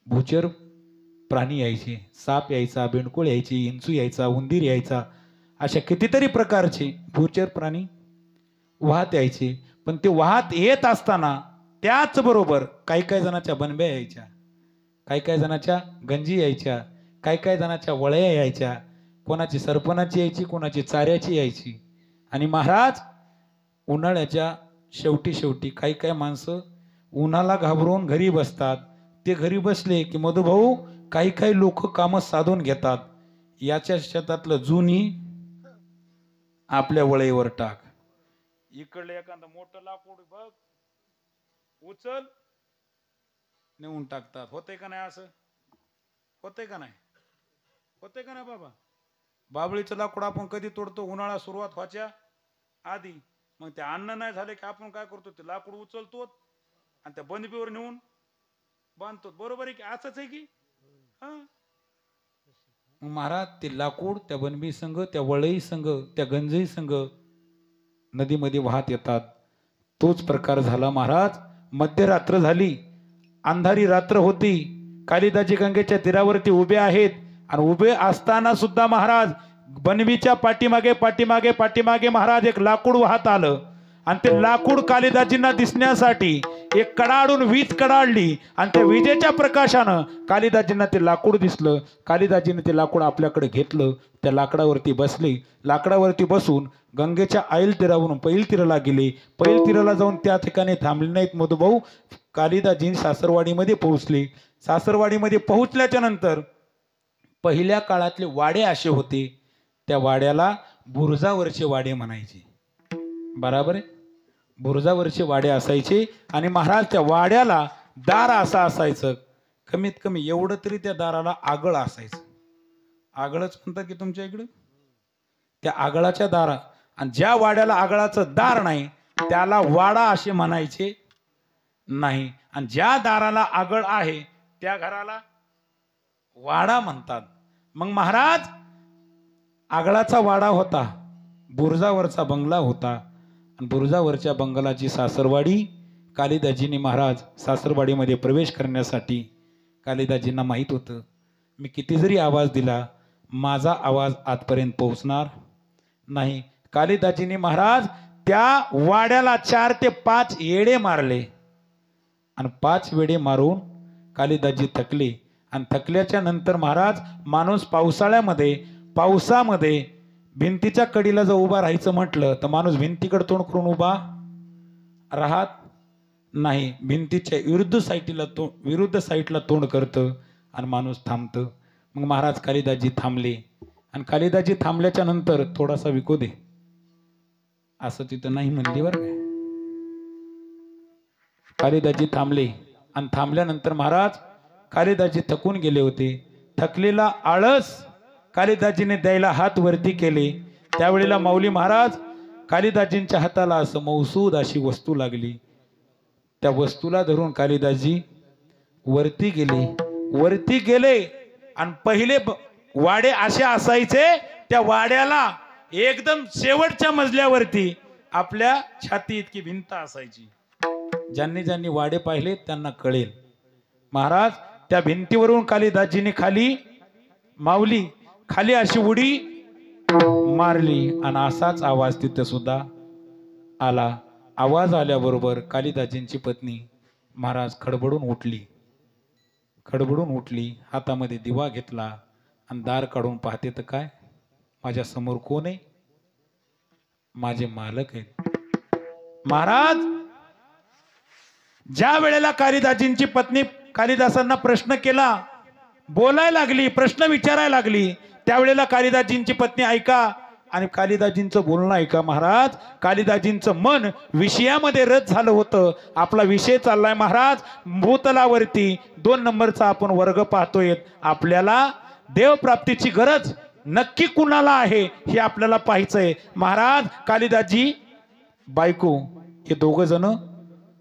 Speaker 1: भूचर प्राणी यायचे. साप यायचा, बेंडकोळ यायची, इंचू यायचा, उंदीर यायचा, अशा कितीतरी प्रकारचे भूचर प्राणी वाहत यायचे. पण ते वाहत येत असताना त्याचबरोबर काही जणांच्या बनब्या यायच्या, काही जणांच्या गंजी यायच्या, काही जणांच्या वळया यायच्या, कोणाची सरपणाची यायची, कोणाची चाऱ्याची यायची. आणि महाराज, उन्हाळ्याच्या शेवटी काही माणसं उन्हाला घाबरून घरी बसतात. ते घरी बसले की मधुभाऊ, काही लोक कामं साधून घेतात. याच्या शेतातलं जुनी आपल्या वळईवर टाक, इकडलं एखादं मोठं लाकूड बघ, उचल, नेऊन टाकतात. होतंय का नाही असं?
Speaker 3: होतंय का नाही? होतंय का नाही बाबा? बाबळीचं लाकूड आपण कधी तोडतो? उन्हाळा सुरुवात व्हायच्या आधी. मग ते अन्न नाही झाले की आपण काय करतो? ते लाकूड उचलतो आणि त्या बनबीवर नेऊन बांधतो. बरोबर आहे की? असंच आहे की? हा. मग महाराज ते लाकूड त्या बनबी संघ, त्या वळई संघ, त्या गंजई संघ नदीमध्ये वाहत येतात. तोच प्रकार झाला महाराज. मध्यरात्र झाली, अंधारी रात्र होती. कालिदाजी गंगेच्या तीरावरती उभे आहेत आणि उभे असताना सुद्धा महाराज बनवीच्या पाठीमागे पाठीमागे पाठीमागे महाराज एक लाकूड वाहत आलं आणि ते लाकूड कालिदाजींना दिसण्यासाठी एक कडाडून वीज कडाडली आणि त्या विजेच्या प्रकाशानं कालिदाजींना ते लाकूड दिसलं. कालिदाजीने ते लाकूड आपल्याकडे घेतलं, त्या लाकडावरती बसले. लाकडावरती बसून गंगेच्या ऐल तीरावरून पैल तीराला गेले. पैल तीराला जाऊन त्या ठिकाणी थांबले नाहीत मधुभाऊ. कालिदाजी सासरवाडीमध्ये पोहोचले. सासरवाडीमध्ये पोहोचल्याच्या नंतर पहिल्या काळातले वाडे असे होते, त्या वाड्याला बुरुजावरचे वाडे म्हणायचे. बराबर आहे? बुरुजावरचे वाडे असायचे आणि महाराज त्या वाड्याला दार असं असायचं, कमीत कमी एवढं तरी त्या दाराला आगळ असायचं. आगळच म्हणतात की तुमच्या इकडं? त्या आगळाच्या दारा, आणि ज्या वाड्याला आगळाचं दार नाही त्याला वाडा असे म्हणायचे नाही, आणि ज्या दाराला आगळ आहे त्या घराला वाडा म्हणतात. मग महाराज आगळाचा वाडा होता, बुरुजावरचा बंगला होता, आणि बुरुजावरच्या बंगलाची सासरवाडी. कालिदाजींनी महाराज सासरवाडीमध्ये प्रवेश करण्यासाठी कालिदाजींना माहीत होतं, मी किती जरी आवाज दिला माझा आवाज आजपर्यंत पोहोचणार नाही. कालिदाजींनी महाराज त्या वाड्याला 4 ते 5 येडे मारले आणि 5 वेडे मारून कालिदाजी थकले. आणि थकल्याच्या नंतर महाराज माणूस पावसामध्ये भिंतीच्या कडीला जर उभा राहायचं म्हटलं तर माणूस भिंतीकडे तोंड करून उभा राहत नाही, भिंतीच्या विरुद्ध साईडला तोंड करतं आणि माणूस थांबतं. मग महाराज कालिदाजी थांबले आणि कालिदाजी थांबल्याच्या नंतर थोडासा विको दे असं तिथं नाही म्हणली बरं काय. कालिदाजी थांबले आणि थांबल्यानंतर महाराज कालिदाजी थकून गेले होते. थकलेला आळस कालिदाजीने द्यायला हात वरती केले. त्यावेळेला माऊली महाराज कालिदाजींच्या हाताला असं मौसूद अशी वस्तू लागली. त्या वस्तूला धरून कालिदाजी वरती गेले आणि पहिले वाडे असे असायचे, त्या वाड्याला एकदम शेवटच्या मजल्यावरती आपल्या छाती इतकी भिंत असायची. ज्यांनी ज्यांनी वाडे पाहिले त्यांना कळेल. महाराज त्या भिंतीवरून कालिदाजीने माऊली खाली अशी उडी मारली आणि असाच आवाज तिथे सुद्धा आला. आवाज आल्याबरोबर कालिदाजींची पत्नी महाराज खडबडून उठली, हातामध्ये दिवा घेतला आणि दार काढून पाहते तर काय, माझ्या समोर कोण आहे? माझे मालक आहेत. महाराज ज्या वेळेला कालिदाजींची पत्नी कालिदासांना प्रश्न केला, बोलायला लागली, प्रश्न विचारायला लागली, त्यावेळेला कालिदाजींची पत्नी ऐका आणि कालिदाजींचं बोलणं ऐका. महाराज कालिदाजींचं मन विषयामध्ये रत झालं होतं. आपला विषय चाललाय महाराज भूतलावरती 2 नंबरचा आपण वर्ग पाहतोय. आपल्याला देवप्राप्तीची गरज नक्की कुणाला आहे हे आपल्याला पाहायचंय. महाराज कालिदाजी बायको हे 2 जण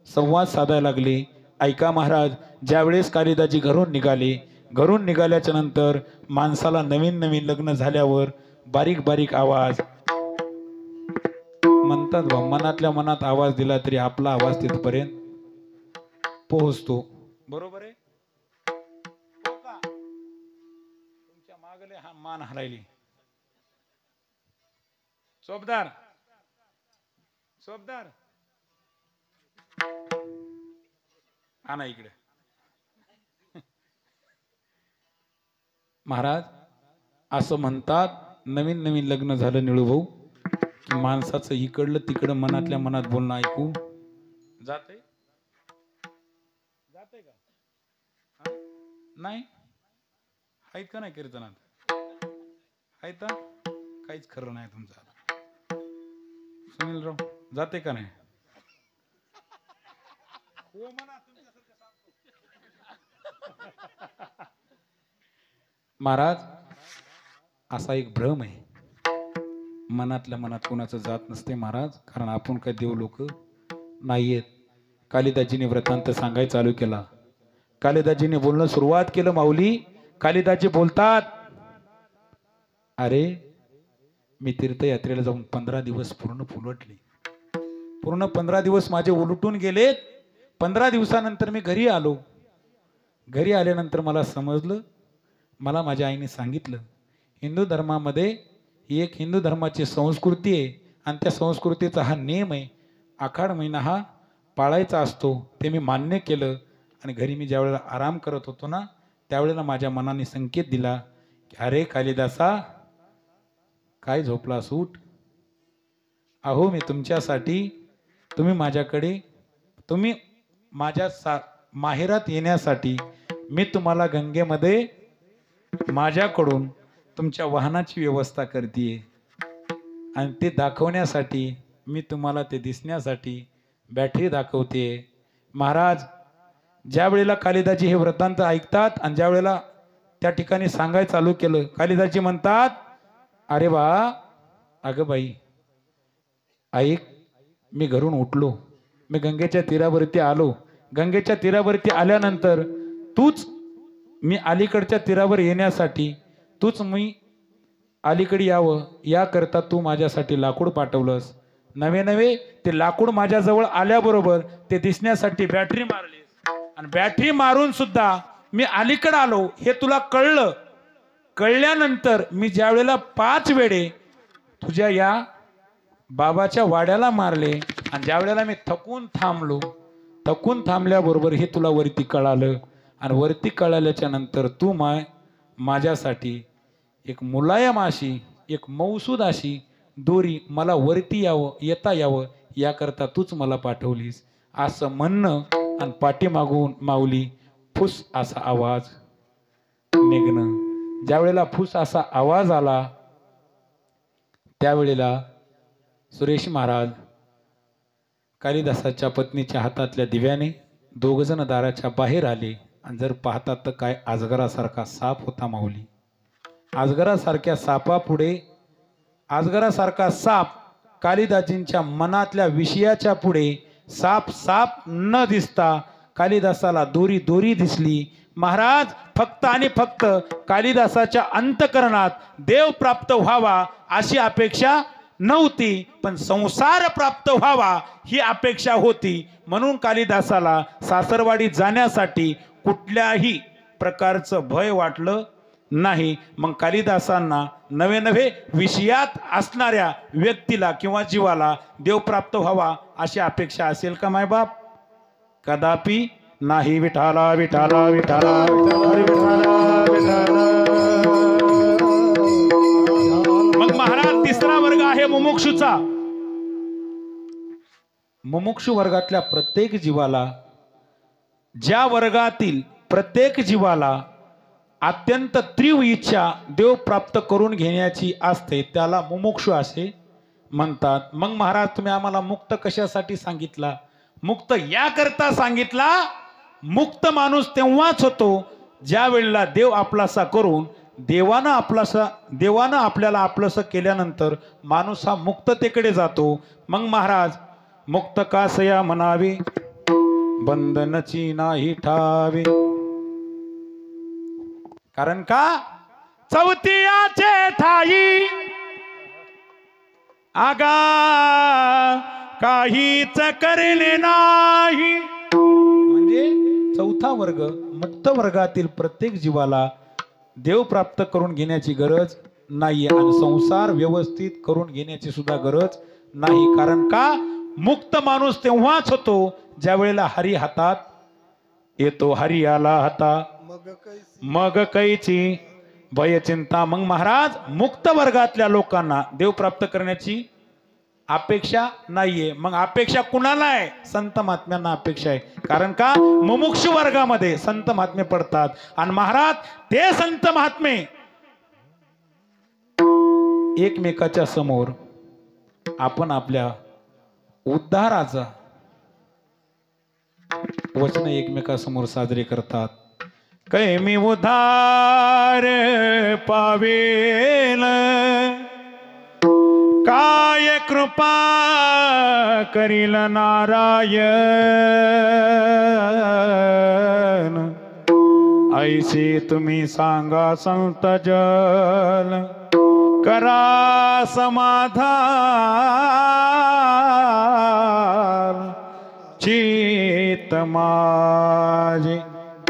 Speaker 3: संवाद साधायला लागले. ऐका महाराज, ज्यावेळेस कालिदाजी घरून निघाल्याच्या नंतर माणसाला नवीन लग्न झाल्यावर बारीक बारीक आवाज म्हणतात बा, मनातल्या मनात आवाज दिला तरी आपला आवाज तिथपर्यंत पोहोचतो. बरोबर आहे? तुमच्या मागले हा मान हलायली. चोपदार आणा इकडे. महाराज असं म्हणतात, नवीन लग्न झालं निळूभाऊ की माणसाचं इकडलं तिकडं मनातल्या मनात बोलणं ऐकू जाते का? नाही आहेत का नाही कीर्तनात? आहेत काहीच खरं नाही तुमचं. सुनीलराव जाते का नाही? हो म्हणा, महाराज असा एक भ्रम आहे, मनातल्या मनात कोणाचं जात नसते महाराज, कारण आपण काय देव लोक नाहीयेत. कालिदाजीने वृत्तांत सांगायला चालू केला. कालिदाजीने बोलणं सुरुवात केलं. माऊली कालिदाजी बोलतात, अरे मी तीर्थयात्रेला जाऊन 15 दिवस पूर्ण उलटले. पूर्ण 15 दिवस माझे उलटून गेलेत. 15 दिवसानंतर मी घरी आलो. घरी आल्यानंतर मला समजलं, मला माझ्या आईने सांगितलं, हिंदू धर्मामध्ये ही एक हिंदू धर्माची संस्कृती आहे आणि त्या संस्कृतीचा हा नियम आहे, आखाड महिना हा पाळायचा असतो. ते मी मान्य केलं आणि घरी मी ज्यावेळेला आराम करत होतो ना, त्यावेळेला माझ्या मनाने संकेत दिला की अरे कालिदासा, काय झोपला सूट? अहो मी तुमच्यासाठी, तुम्ही माझ्याकडे, तुम्ही माझ्या माहेरात येण्यासाठी मी तुम्हाला गंगेमध्ये माझ्याकडून तुमच्या वाहनाची व्यवस्था करते आणि ते दाखवण्यासाठी मी तुम्हाला ते दिसण्यासाठी बॅटरी दाखवते. महाराज ज्या वेळेला कालिदाजी हे वृत्तांत ऐकतात आणि ज्या वेळेला त्या ठिकाणी सांगायला चालू केलं, कालिदाजी म्हणतात, अरे बा, अगं बाई ऐक, मी घरून उठलो, मी गंगेच्या तीरावरती आलो. गंगेच्या तीरावरती आल्यानंतर तूच मी अलीकडच्या तीरावर येण्यासाठी, तूच मी अलीकडे यावं याकरता तू माझ्यासाठी लाकूड पाठवलंस. नवे नवे ते लाकूड माझ्याजवळ आल्याबरोबर ते दिसण्यासाठी बॅटरी मारलीस आणि बॅटरी मारून सुद्धा मी अलीकडे आलो हे तुला कळलं. कळल्यानंतर मी ज्या वेळेला 5 वेळे तुझ्या या बाबाच्या वाड्याला मारले आणि ज्या वेळेला मी थकून थांबलो, थकून थांबल्याबरोबर हे तुला वरती कळालं आणि वरती कळाल्याच्या नंतर तू माझ्यासाठी एक मुलायम अशी, एक मौसूद अशी दोरी मला वरती येता यावं याकरता तूच मला पाठवलीस, असं म्हणणं आणि पाठीमागून माऊली फुस असा आवाज निघणं. ज्या वेळेला फुस असा आवाज आला त्यावेळेला सुरेश महाराज कालिदासाच्या पत्नीच्या हातातल्या दिव्याने 2 जण दाराच्या बाहेर आले आणि जर पाहतात तर काय अजगरासारखा साप होता माऊली. अजगरासारख्या सापापुढे, अजगरासारखा साप कालिदाजींच्या मनातल्या विषयाच्या पुढे साप साप न दिसता कालिदासाला दोरी दोरी दिसली. महाराज फक्त आणि फक्त कालिदासाच्या अंतकरणात देव प्राप्त व्हावा अशी अपेक्षा नव्हती, पण संसार प्राप्त व्हावा ही अपेक्षा होती. म्हणून कालिदासाला सासरवाडी जाण्यासाठी कुठल्याही प्रकारचं भय वाटलं नाही. मग कालिदासांना नवे नवे विषयात असणाऱ्या व्यक्तीला किंवा जीवाला देव प्राप्त व्हावा अशी अपेक्षा असेल का मायबाप? कदापि नाही. विठाला विठाला विठाला मग महाराज तिसरा वर्ग आहे मुमुक्षूचा. मुमुक्षू वर्गातल्या प्रत्येक जीवाला, ज्या वर्गातील प्रत्येक जीवाला अत्यंत तीव्र इच्छा देव प्राप्त करून घेण्याची असते त्याला मुमुक्षू असे म्हणतात. मग महाराज तुम्ही आम्हाला मुक्त कशासाठी सांगितला? मुक्त याकरता सांगितला, मुक्त माणूस तेव्हाच होतो ज्या वेळेला देव आपलासा करून, देवानं आपल्याला आपलंसं केल्यानंतर माणूस हा मुक्ततेकडे जातो. मग महाराज मुक्त कासया म्हणावे, बंधनची नाही ठावे. कारण का चौथियाचे ठाई आगा काहीच करणे नाही. म्हणजे चौथा वर्ग, मुक्त वर्गातील प्रत्येक जीवाला देव प्राप्त करून घेण्याची गरज नाही आणि संसार व्यवस्थित करून घेण्याची सुद्धा गरज नाही. कारण का मुक्त माणूस तेव्हाच होतो ज्या वेळेला हरी हातात येतो. हरी आला हाता मग कैची भय चिंता. मग महाराज मुक्त वर्गातल्या लोकांना देव प्राप्त करण्याची अपेक्षा नाहीये. मग अपेक्षा कुणाला आहे? संत महात्म्यांना अपेक्षा आहे. कारण का मुमुक्षु वर्गामध्ये संत महात्मे पडतात आणि महाराज ते संत महात्मे एकमेकाच्या समोर आपण आपल्या उद्धाराचा वचन एकमेकासमोर साजरे करतात.
Speaker 1: कैमी उधार पावेल काय कृपा करील नारायण ऐशी तुम्ही सांगा संत जल करा समाधान चित्त माझे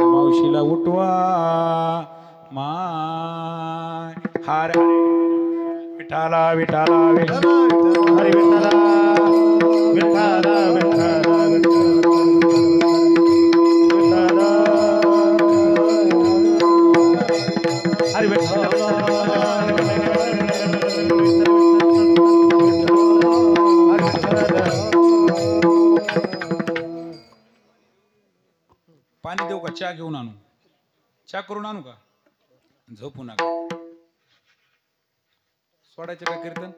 Speaker 1: मावशीला उठवा माय हार विठाला विठाला
Speaker 2: हरी विठ्ठला विठ्ठला विठ्ठला विठ्ठला हरी विठ्ठला
Speaker 3: पाणी देऊ का? चहा घेऊन आणू? चहा करून आणू का? झोपू नका. सोडायचं का कीर्तन?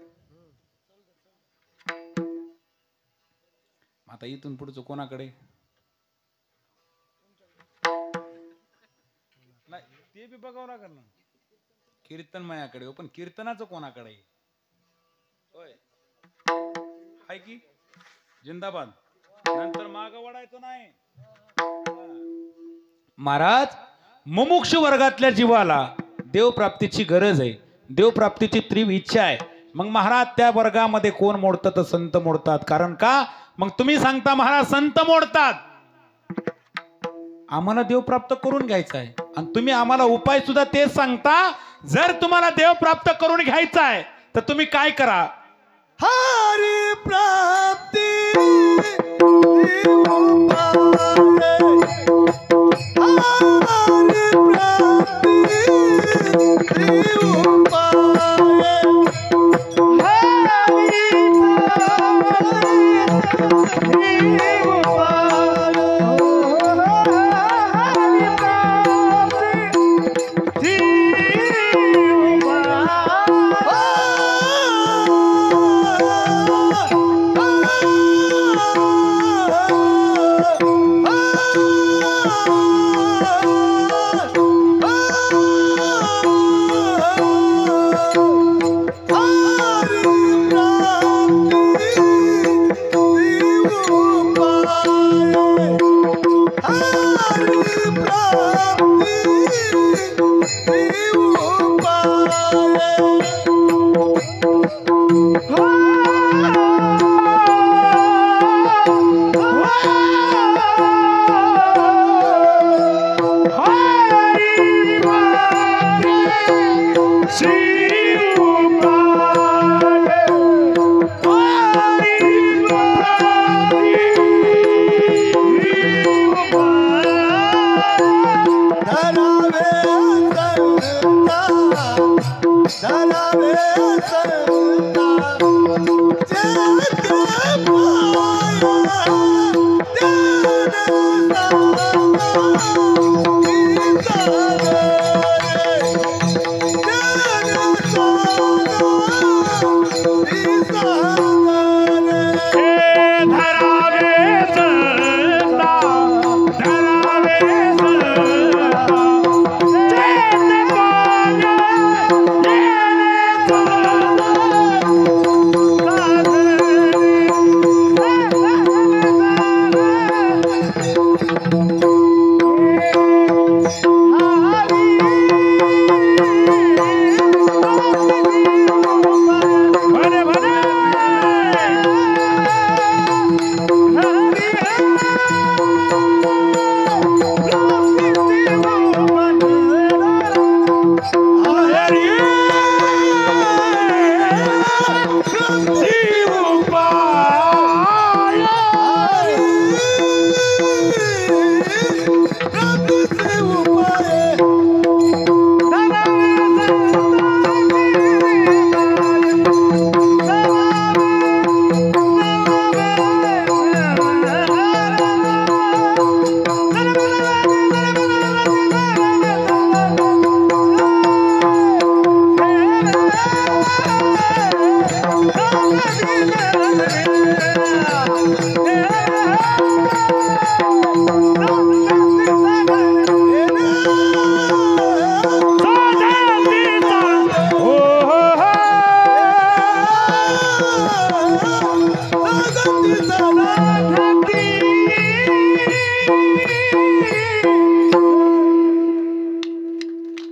Speaker 3: आता इथून पुढचं कोणाकडे? नाही ते बी बघावं लागेल ना. कीर्तन मायाकडे हो, पण कीर्तनाचं कोणाकडे? होय हाय की जिंदाबाद. नंतर माग वडायचं नाही.
Speaker 1: महाराज, मुमुक्षु वर्गातल्या जीवाला देवप्राप्तीची गरज आहे, देवप्राप्तीची तीव्र इच्छा आहे. मग महाराज त्या वर्गामध्ये कोण मोडतात? तर संत मोडतात. कारण का? मग तुम्ही सांगता महाराज संत मोडतात. आम्हाला देव प्राप्त करून घ्यायचा आहे आणि तुम्ही आम्हाला उपाय सुद्धा तेच सांगता. जर तुम्हाला देव प्राप्त करून घ्यायचा आहे तर तुम्ही काय करा?
Speaker 2: हरी प्राप्ती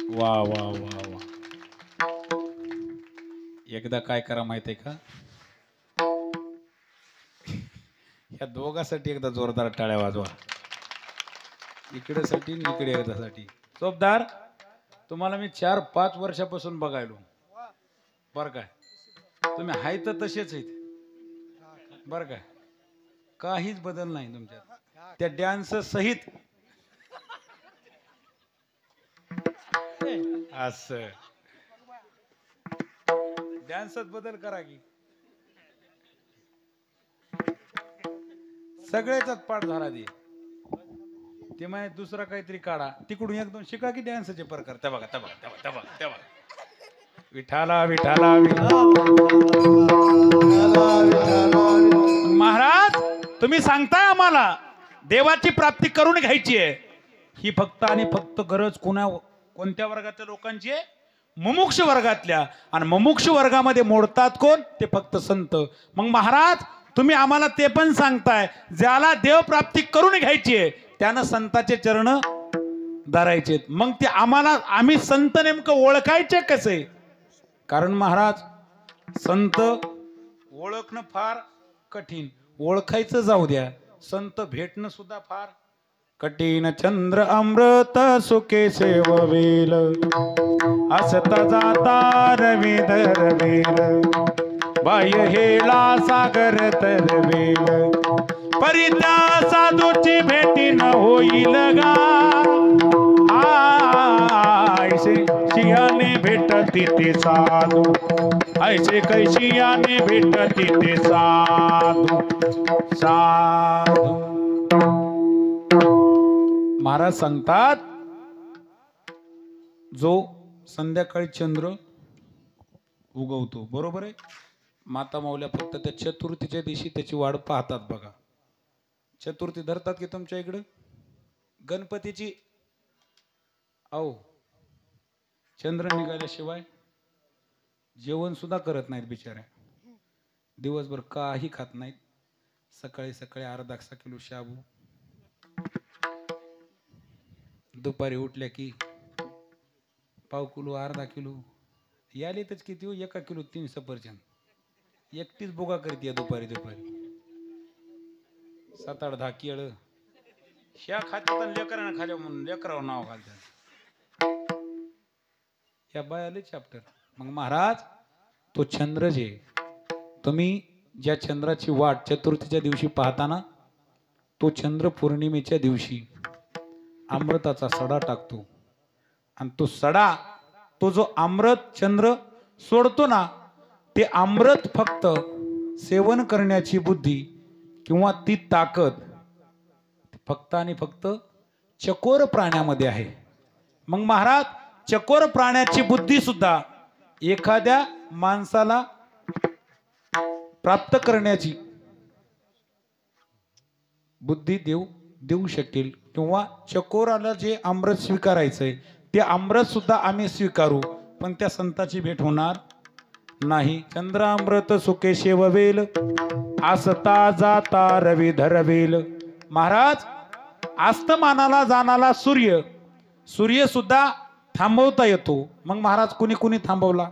Speaker 3: वा वा वा वा. एकदा काय करा माहितीये का, या दोघांसाठी एकदा जोरदार टाळ्या वाजवा. इकडे साठी आणि इकडे एकदासाठी. चोपदार, तुम्हाला मी 4-5 वर्षापासून बघायलो बरं काय. तुम्ही हाय तर तसेच आहेत बरं काय, काहीच बदल नाही तुमच्यात. त्या डान्स सहित असं डान्सच बदल करा की. सगळ्याचाच पाठ झाला ते म्हणे दुसरा काहीतरी काढा तिकडून 1-2 शिका की डान्सचे प्रकार. त्या बघा त्या बघा त्या बघा त्या बघा त्या बघा. विठाला विठाला महाराज, तुम्ही सांगताय आम्हाला देवाची प्राप्ती करून घ्यायची आहे. ही फक्त आणि फक्त गरज कोणत्या वर्गातल्या लोकांची आहे? मुमुक्ष वर्गातल्या. आणि मुमुक्ष वर्गामध्ये मोडतात कोण? ते फक्त संत. मग महाराज, तुम्ही आम्हाला ते पण सांगताय ज्याला देव प्राप्ती करून घ्यायची आहे त्यानं संताचे चरण धरायचे. मग ते आम्ही संत नेमकं ओळखायचे कसे? कारण महाराज, संत ओळखणं फार कठीण, ओळखायचं जाऊ द्या, संत भेटणं सुद्धा फार कठीण. चंद्र अमृत सुखे सेववेल, असता जाता रवी धरवेल, बाह्य हेला सागर तरवेल, परित्या साधूची भेटी न होईल गा. ऐसे शियाने भेटती ते साधू, ऐसे कैशियाने भेटती ते साधू साधू. महाराज सांगतात, जो संध्याकाळी चंद्र उगवतो, बरोबर आहे, माता माऊल्या फक्त त्या चतुर्थीच्या दिवशी त्याची वाट पाहतात बघा. चतुर्थी धरतात की तुमच्या इकडं गणपतीची? अहो, चंद्र निघाल्याशिवाय जेवण सुद्धा करत नाहीत बिचाऱ्या. दिवसभर काही खात नाहीत. सकाळी सकाळी अर्धा किलो शाबू, दुपारी उठल्या की पाव किलो अर्धा किलो, यालेतच किती हो, 1 किलो 3 सफरचंद. एकटीच बोगा करते दुपारी 7-8-10 केळं ह्या खात्यात लेकरांना खाल्या म्हणून लेकरावर नाव घालतात या बायाले चॅप्टर. मग महाराज, तो चंद्र जे तुम्ही ज्या चंद्राची वाट चतुर्थीच्या दिवशी पाहताना, तो चंद्र पौर्णिमेच्या दिवशी अमृताचा सडा टाकतो. आणि तो सडा, तो जो अमृत चंद्र सोडतो ना, ते अमृत फक्त सेवन करण्याची बुद्धी किंवा ती ताकद फक्त आणि फक्त चकोर प्राण्यामध्ये आहे. मग महाराज, चकोर प्राण्याची बुद्धी सुद्धा एखाद्या माणसाला प्राप्त करण्याची बुद्धी देऊ शकेल. किंवा चकोराला जे अमृत स्वीकारायचंय ते अमृत सुद्धा आम्ही स्वीकारू, पण त्या संताची भेट होणार नाही. चंद्र अमृत सुखे शेववेल, आसता जाता रवी धरवेल. महाराज, आस्तमानाला जाणारा सूर्य सुद्धा थांबवता येतो. मग महाराज, कुणी कुणी थांबवला?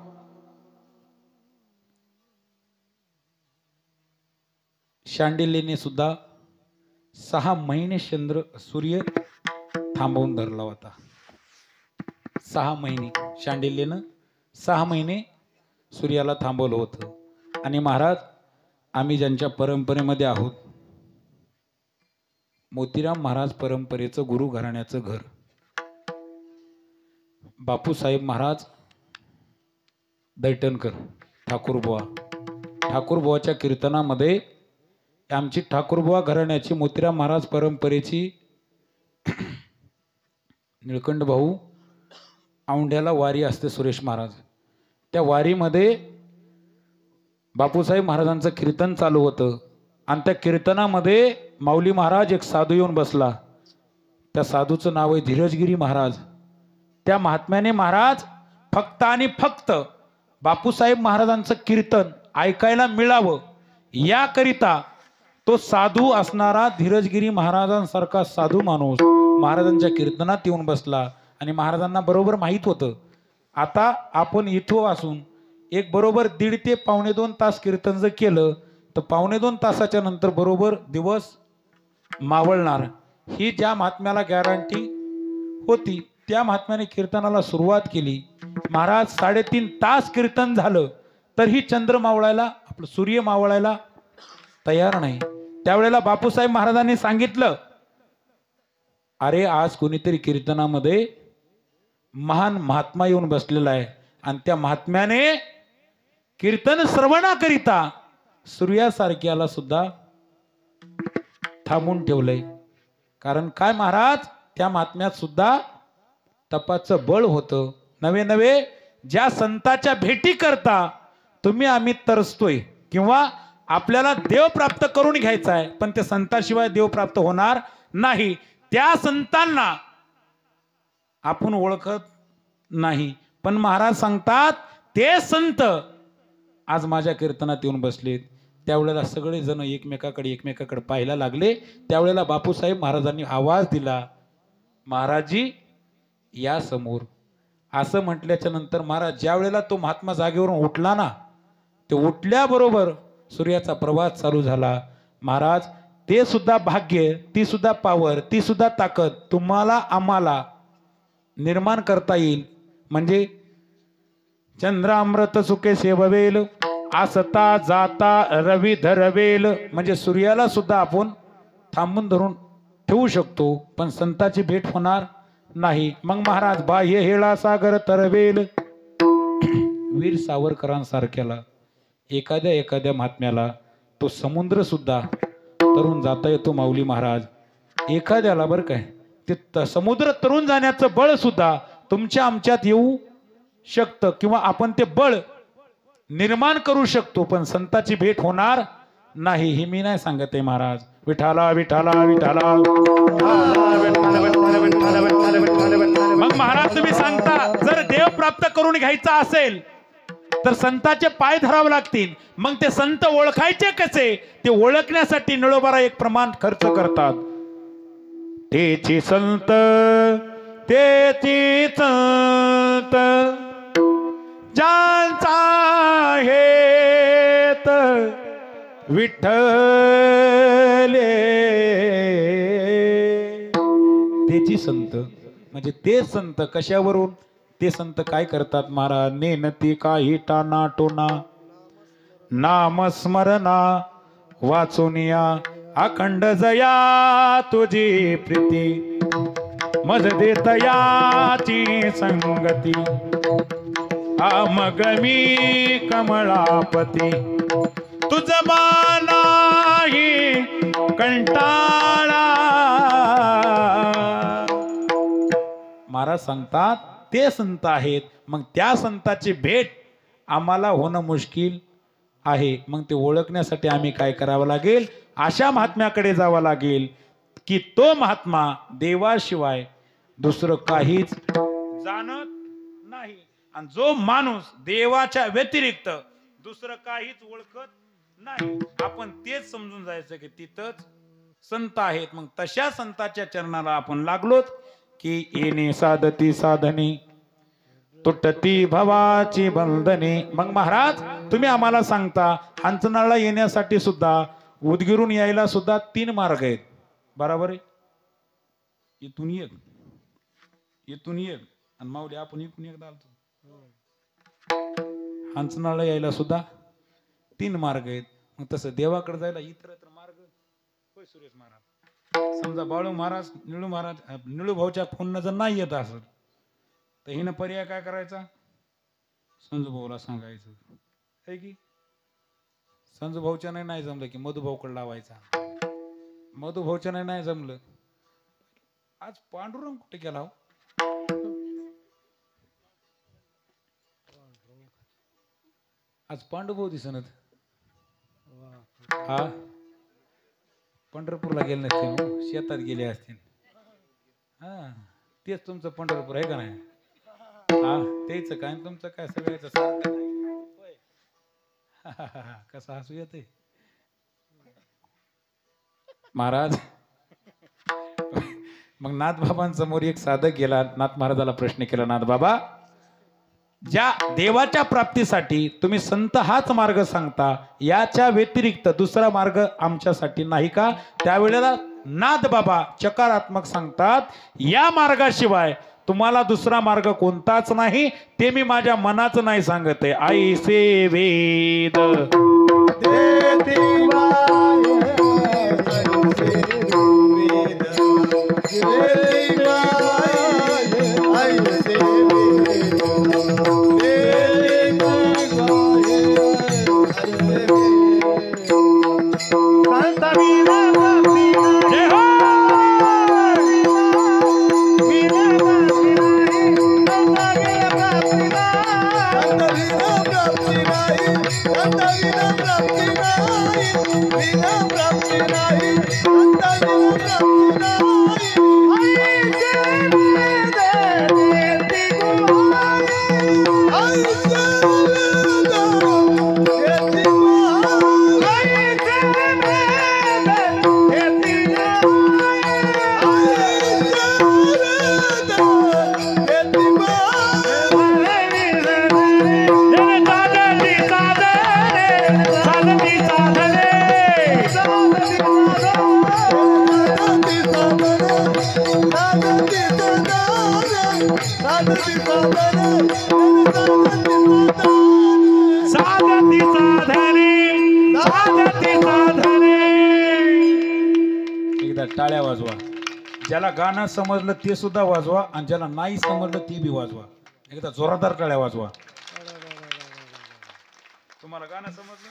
Speaker 3: शांडिल्यने सुद्धा 6 महिने सूर्य थांबवून धरला होता. 6 महिने शांडिल्यनं 6 महिने सूर्याला थांबवलं होतं. आणि महाराज, आम्ही ज्यांच्या परंपरेमध्ये आहोत, मोतीराम महाराज परंपरेचं गुरु घराण्याचं घर, बापूसाहेब महाराज दैठणकर, ठाकूरबुवाच्या कीर्तनामध्ये आमची ठाकूरबुवा घराण्याची मोतीराम महाराज परंपरेची निळकंठ भाऊ औंढ्याला वारी असते. सुरेश महाराज, त्या वारीमध्ये बापूसाहेब महाराजांचं कीर्तन चालू होतं. आणि त्या कीर्तनामध्ये माऊली महाराज एक साधू येऊन बसला. त्या साधूचं नाव आहे धीरजगिरी महाराज. त्या महात्म्याने महाराज फक्त आणि फक्त बापूसाहेब महाराजांचं कीर्तन ऐकायला मिळावं याकरिता तो साधू असणारा धीरजगिरी महाराजांसारखा साधू माणूस महाराजांच्या कीर्तनात येऊन बसला. आणि महाराजांना बरोबर माहीत होतं आता आपण इथं असून एक बरोबर 1.5 ते 1.5-2 तास कीर्तन जर केलं तर 1.5-2 तासाच्या नंतर बरोबर दिवस मावळणार, ही ज्या महात्म्याला गॅरंटी होती त्या महात्म्याने कीर्तनाला सुरुवात केली. महाराज 3.5 तास कीर्तन झालं तरीही चंद्र मावळायला आपलं सूर्य मावळायला तयार नाही. त्यावेळेला बापूसाहेब महाराजांनी सांगितलं, अरे आज कोणीतरी कीर्तनामध्ये महान महात्मा येऊन बसलेला आहे आणि त्या महात्म्याने कीर्तन श्रवणाकरिता सूर्यासारख्याला सुद्धा थांबून ठेवलंय. कारण काय महाराज, त्या महात्म्यात सुद्धा तपाचं बळ होतं. नवे नवे ज्या संताच्या भेटी करता तुम्ही आम्ही तरसतोय किंवा आपल्याला देव प्राप्त करून घ्यायचा आहे पण त्या संताशिवाय देव प्राप्त होणार नाही, त्या संतांना आपण ओळखत नाही. पण महाराज सांगतात ते संत आज माझ्या कीर्तनात येऊन बसलेत. त्यावेळेला सगळे जण एकमेकाकडे पाहायला लागले. त्यावेळेला बापूसाहेब महाराजांनी आवाज दिला, महाराजजी या समोर. असं म्हटल्याच्या नंतर महाराज ज्या वेळेला तो महात्मा जागेवरून उठला ना, ते उठल्याबरोबर सूर्याचा प्रवास चालू झाला. महाराज ते सुद्धा भाग्य, ती सुद्धा पावर, ती सुद्धा ताकद तुम्हाला आम्हाला निर्माण करता येईल. म्हणजे चंद्रामृत सुखे सेववेल, आसता जाता रवी धरवेल. म्हणजे सूर्याला सुद्धा आपण थांबून धरून ठेवू शकतो पण संताची भेट होणार नाही. मग महाराज बाह्य हेळा सागर तरवेल. वीर सावरकरांसारख्याला एखाद्या महात्म्याला तो समुद्र सुद्धा तरुण जाता येतो माऊली महाराज. एखाद्याला बरं काय ते समुद्र तरुण जाण्याचं बळ सुद्धा तुमच्या आमच्यात येऊ शकतं किंवा आपण ते बळ निर्माण करू शकतो पण संताची भेट होणार नाही. हे मी नाही सांगत आहे महाराज. विठाला विठाला विठाला. मग महाराज तुम्ही सांगता जर देव प्राप्त करून घ्यायचा असेल तर संताचे पाय धरावे लागतील. मग ते संत ओळखायचे कसे, ते ओळखण्यासाठी नळोबारा एक प्रमाण खर्च करतात. तेची संत तेची संत ज्यांचा हेत विठ्ठले. तेची संत म्हणजे ते संत कशावरून, ते संत काय करतात महाराज, नेनती काही टाना टोना नामस्मरणा वाचुनिया अखंड जया तुझी प्रीती मज देतयाची संगती मग मी कमळापती तुझ मानाही कंटाळा. महाराज सांगतात ते संत आहेत. मग त्या संताची भेट आम्हाला होणं मुश्किल आहे. मग ते ओळखण्यासाठी आम्ही काय करावं लागेल, अशा महात्म्याकडे जावं लागेल की तो महात्मा देवाशिवाय दुसरं काहीच जाणत नाही. आणि जो माणूस देवाच्या व्यतिरिक्त दुसरं काहीच ओळखत नाही, आपण तेच समजून जायचं की तिथंच संत आहेत. मग तशा संताच्या चरणाला आपण लागलोत की येणे साधती साधने तुटती भवाची बंधने. मग महाराज तुम्ही आम्हाला सांगता हंचनाळला येण्यासाठी सुद्धा उदगीरून यायला सुद्धा 3 मार्ग आहेत, बरोबर आहे. इथून एक, इथून एक आणि माऊली आपण इथून एक दालतो. हंचनाळला यायला सुद्धा 3 मार्ग आहेत. मग तसं देवाकडे जायला इतरत्र मार्ग होय सुरेश महाराज. समजा बाळू महाराज निळू भाऊच्या फोन जर नाही येत असत तर हिनं पर्याय काय करायचा, संजू भाऊला सांगायचं आहे की संजू भाऊच्या नाही जमलं की मधू भाऊकडे लावायचा. मधू भाऊच्या नाही जमलं, आज पांडुरंग कुठे गेला हो? आज पांडुभाऊ दिसनत. हा पंढरपूरला गेले नसतील, शेतात गेले असतील. हा तेच तुमचं पंढरपूर आहे का नाही? हा तेच काय तुमचं काय सगळ्याचं सारखं नाही. कसं हसू येते महाराज. मग नाथबाबांसमोर एक साधक गेला, नाथ महाराजाला प्रश्न केला, नाथ बाबा, ज्या देवाच्या प्राप्तीसाठी तुम्ही संत हाच मार्ग सांगता, याच्या व्यतिरिक्त दुसरा मार्ग आमच्यासाठी नाही का? त्यावेळेला नाथ बाबा चकारात्मक सांगतात, या मार्गाशिवाय तुम्हाला दुसरा मार्ग कोणताच नाही, ते मी माझ्या मनाचं नाही सांगत आहे. ऐसे वेद जय हो! साधती साधने, साधती साधने. एकदा टाळ्या वाजवा. ज्याला गाणं समजलं ते सुद्धा वाजवा, आणि ज्याला नाही समजलं ती बी वाजवा. एकदा जोरदार टाळ्या वाजवा. तुम्हाला गाणं समजलं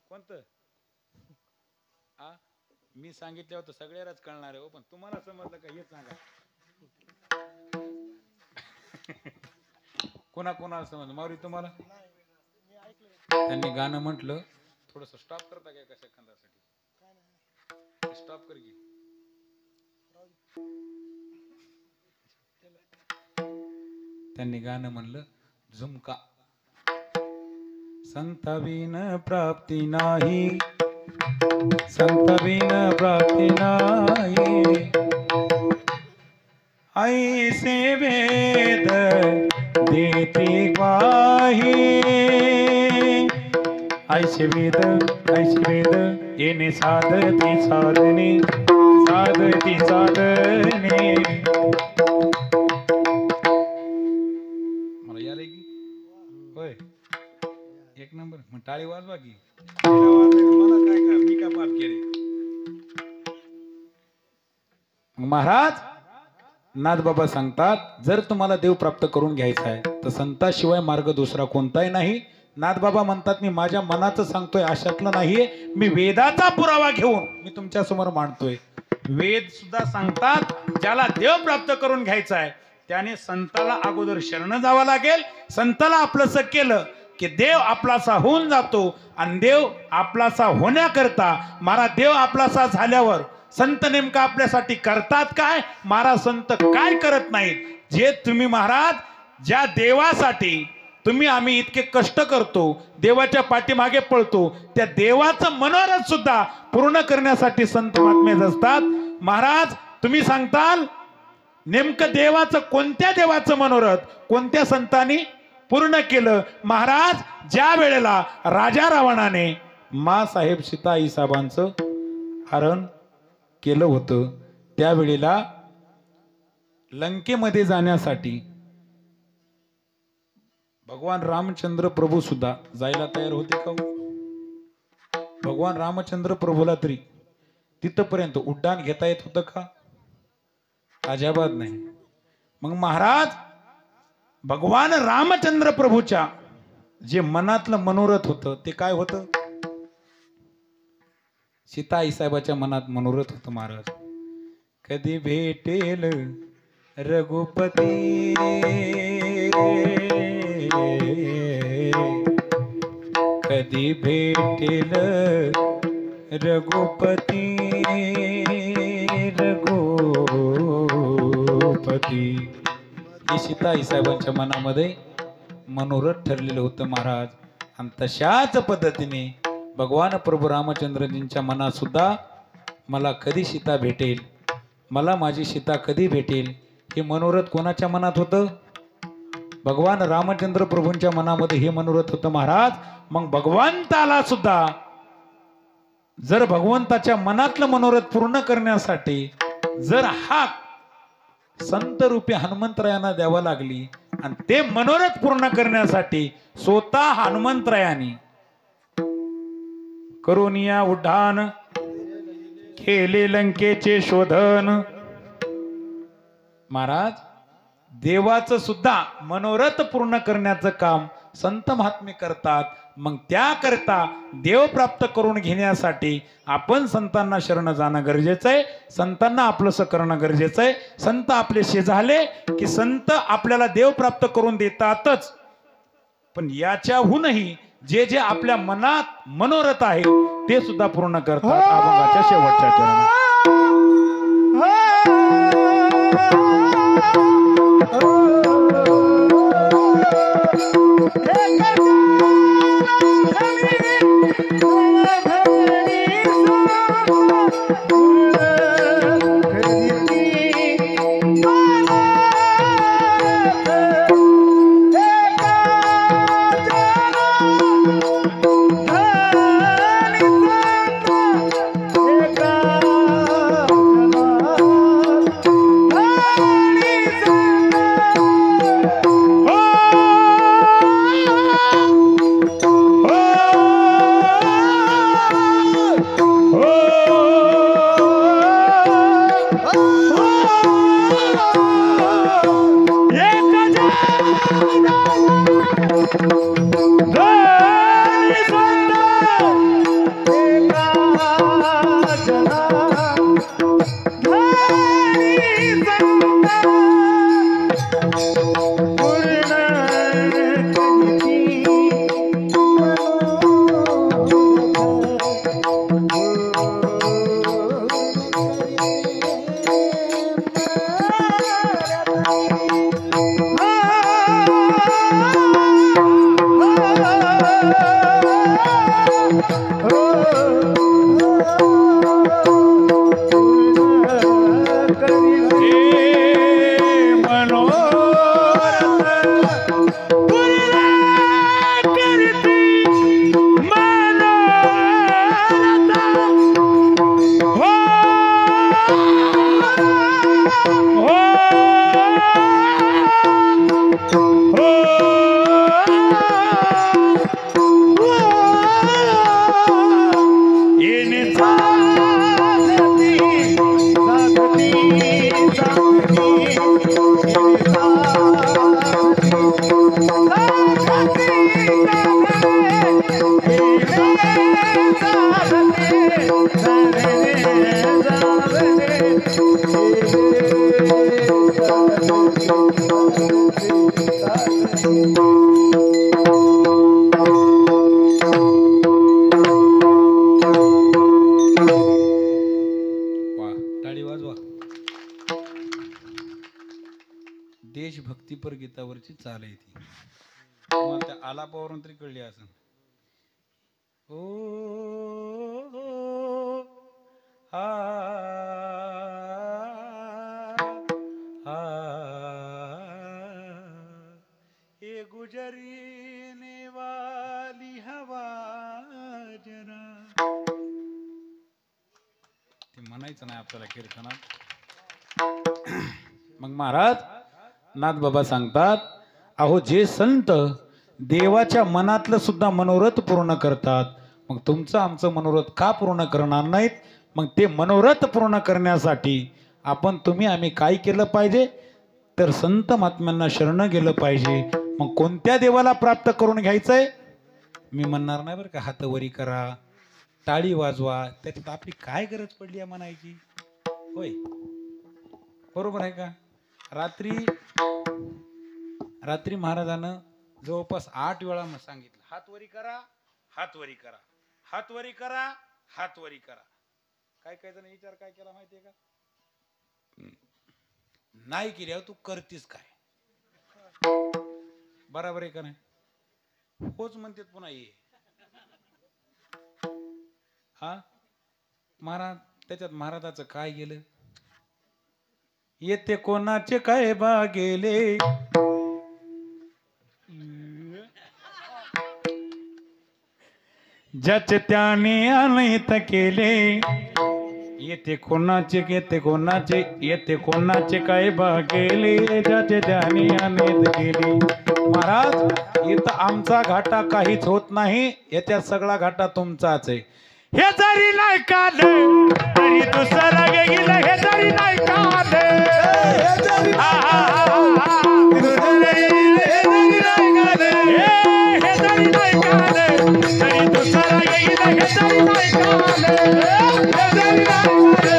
Speaker 3: कोणतं? मी सांगितलं होतं सगळ्यालाच कळणार आहे हो, पण तुम्हाला समजलं का हे सांगा. कोणा कोणाला समजलं? माऊली तुम्हाला? त्यांनी गाणं म्हटलं, थोडस स्टॉप करता का एका सेकंदासाठी? स्टॉप कर की. त्यांनी गाणं म्हणलं, झुमका. संताविन प्राप्ती नाही, संताविन प्राप्ती नाही, ऐसे वेद देते ग्वाही. ऐसे वेद येणे साधती साधने, साधती साधने. मला यार की होय, एक नंबर. मग टाळी वाजवा की. मला काय का, मी का पाप केले? महाराज नाथबाबा सांगतात, जर तुम्हाला देव प्राप्त करून घ्यायचा आहे तर संताशिवाय मार्ग दुसरा कोणताही नाही. नाथबाबा म्हणतात, मी माझ्या मनाचं सांगतोय, अशातलं नाहीये. मी वेदाचा पुरावा घेऊन मी तुमच्या समोर मांडतोय. वेद सुद्धा सांगतात, ज्याला देव प्राप्त करून घ्यायचा आहे त्याने संताला अगोदर शरण जावं लागेल. संताला आपलंसं केलं की देव आपलासा होऊन जातो, आणि देव आपलासा होण्याकरता महाराज, देव आपलासा झाल्यावर संत नेमका आपल्यासाठी करतात काय? महाराज संत काय करत नाहीत. जे तुम्ही महाराज, ज्या देवासाठी तुम्ही आम्ही इतके कष्ट करतो, देवाच्या पाठीमागे पळतो, त्या देवाचं मनोरथ सुद्धा पूर्ण करण्यासाठी संत महात्मेच असतात. महाराज तुम्ही सांगताल, नेमकं देवाचं, कोणत्या देवाचं मनोरथ कोणत्या संतांनी पूर्ण केलं? महाराज, ज्या वेळेला राजा रावणाने माँसाहेब सीताई साहेबांचं हरण केलं होतं, त्यावेळेला लंकेमध्ये जाण्यासाठी भगवान रामचंद्र प्रभू सुद्धा जायला तयार होते का? भगवान रामचंद्र प्रभूला तरी तिथपर्यंत उड्डाण घेता येत होतं का? अजिबात नाही. मग महाराज, भगवान रामचंद्र प्रभूच्या जे मनातलं मनोरथ होतं ते काय होतं? सीता आईसाहेबाच्या मनात मनोरथ होतं महाराज, कधी भेटेल रघुपती, कधी भेटेल रघुपती, रघुपती. हे सीता आईसाहेबांच्या मनामध्ये मनोरथ ठरलेलं होतं महाराज. आणि तशाच पद्धतीने भगवान प्रभू रामचंद्रजींच्या मनात सुद्धा मला कधी सीता भेटेल, मला माझी सीता कधी भेटेल, हे मनोरथ कोणाच्या मनात होतं? भगवान रामचंद्र प्रभूंच्या मनामध्ये हे मनोरथ होतं महाराज. मग भगवंताला सुद्धा जर भगवंताच्या मनातलं मनोरथ पूर्ण करण्यासाठी जर हा संत रूपी हनुमंतरायांना द्यावा लागली आणि ते मनोरथ पूर्ण करण्यासाठी स्वतः हनुमंतरायांनी करुनिया उड्डाण केले लंकेचे शोधन. महाराज देवाचं सुद्धा मनोरथ पूर्ण करण्याचं काम संत महात्मे करतात. मग त्याकरता देव प्राप्त करून घेण्यासाठी आपण संतांना शरण जाणं गरजेचं आहे, संतांना आपलंसं करणं गरजेचं आहे. संत आपलेसे झाले की संत आपल्याला देव प्राप्त करून देतातच, पण याच्याहूनही जे जे आपल्या मनात मनोरथ आहे ते सुद्धा पूर्ण करतात अभंगाच्या शेवटच्या चरणात. देशभक्तीपर गीतावरची चाल आहे ती. तुम्हाला त्या आलापावरून तरी कळली असेल. ओ आ आ ये गुजरने वाली हवा जरा. ते म्हणायचं नाही आपल्याला कीर्तनात. मग महाराज नाथबाबा सांगतात, अहो जे संत देवाच्या मनातलं सुद्धा मनोरथ पूर्ण करतात, मग तुमचं आमचं मनोरथ का पूर्ण करणार नाहीत? मग ते मनोरथ पूर्ण करण्यासाठी आपण तुम्ही आम्ही काय केलं पाहिजे? तर संत महात्म्यांना शरण गेलं पाहिजे. मग कोणत्या देवाला प्राप्त करून घ्यायचंय? मी म्हणणार नाही बरं का, हात वरी करा, टाळी वाजवा, त्याच्यात आपली काय गरज पडली आहे म्हणायची? होय, बरोबर आहे का? रात्री महाराजानं जवळपास 8 वेळा मग सांगितलं, हात वरी करा, हात वरी करा, हात वरी करा, हात वरी करा. काय काय जण विचार काय केला माहितीये का? नाही केल्यावर तू करतीस काय? बरोबर आहे का नाही? होच म्हणते पुन्हा ये. हा महाराज त्याच्यात महाराजाचं काय गेलं? येते कोणाचे काय बा गेले, ज्याचे त्याने अनहित केले. येते कोणाचे काय बा गेले, ज्याचे त्याने अनहित केले. महाराज इथं आमचा घाटा काहीच होत नाही, याच्यात सगळा घाटा तुमचाच आहे. हे जरी नाही काढलं तरी दुसरा गेलं, हे जरी नाही काढलं, हा, हा, हा, हा. हे जरी नाही काढलं तरी दुसरा गेलं, हे जरी नाही काढलं, हे जरी नाही काढलं,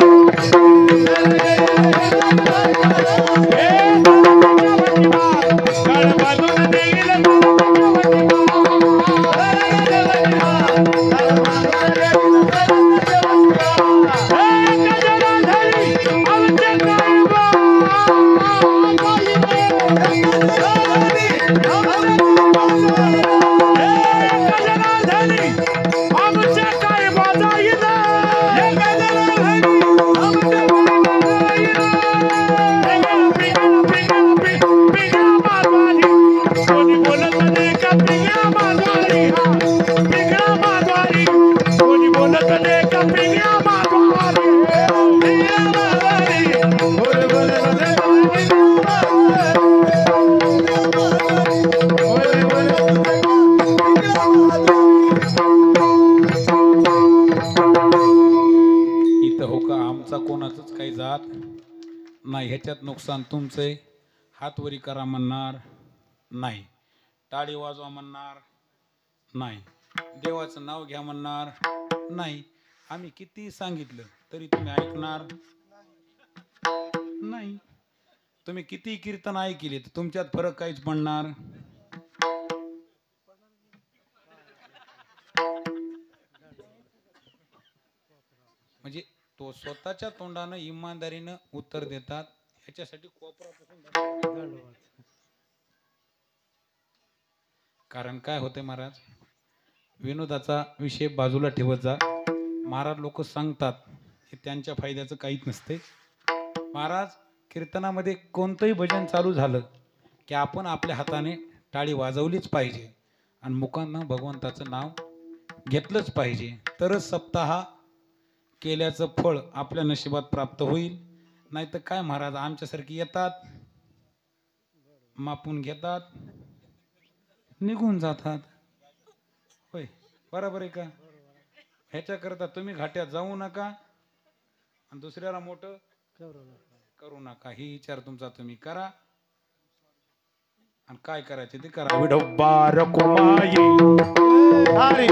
Speaker 3: बाजून देईल कोणाचंच काही जात नाही. ह्याच्यात नुकसान तुमचंय. हातवरी करा म्हणणार नाही, टाळी वाजवा म्हणणार नाही, देवाचं नाव घ्या म्हणणार नाही. आम्ही किती सांगितलं तरी तुम्ही ऐकणार नाही. तुम्ही किती कीर्तन ऐकले तर तुमच्यात फरक काहीच पडणार म्हणजे तो स्वतःच्या तोंडानं इमानदारीनं उत्तर देतात. ह्याच्यासाठी कोपरा कारण काय होते महाराज, विनोदाचा विषय बाजूला ठेवत जा. महाराज लोक सांगतात हे त्यांच्या फायद्याचं काहीच नसते. महाराज कीर्तनामध्ये कोणतंही भजन चालू झालं की आपण आपल्या हाताने टाळी वाजवलीच पाहिजे आणि मुखानं भगवंताचं नाव घेतलंच पाहिजे, तरच सप्ताह केल्याचं फळ आपल्या नशिबात प्राप्त होईल. नाही तर काय महाराज आमच्यासारखी येतात, मापून घेतात, निघून जातात. होय बरोबर आहे का? ह्याच्याकरता तुम्ही घाट्यात जाऊ नका आणि दुसऱ्याला मोठं करू नका. ही विचार तुमचा तुम्ही करा आणि काय करायचे ते करा.
Speaker 2: विठोबा रखुमाई हरी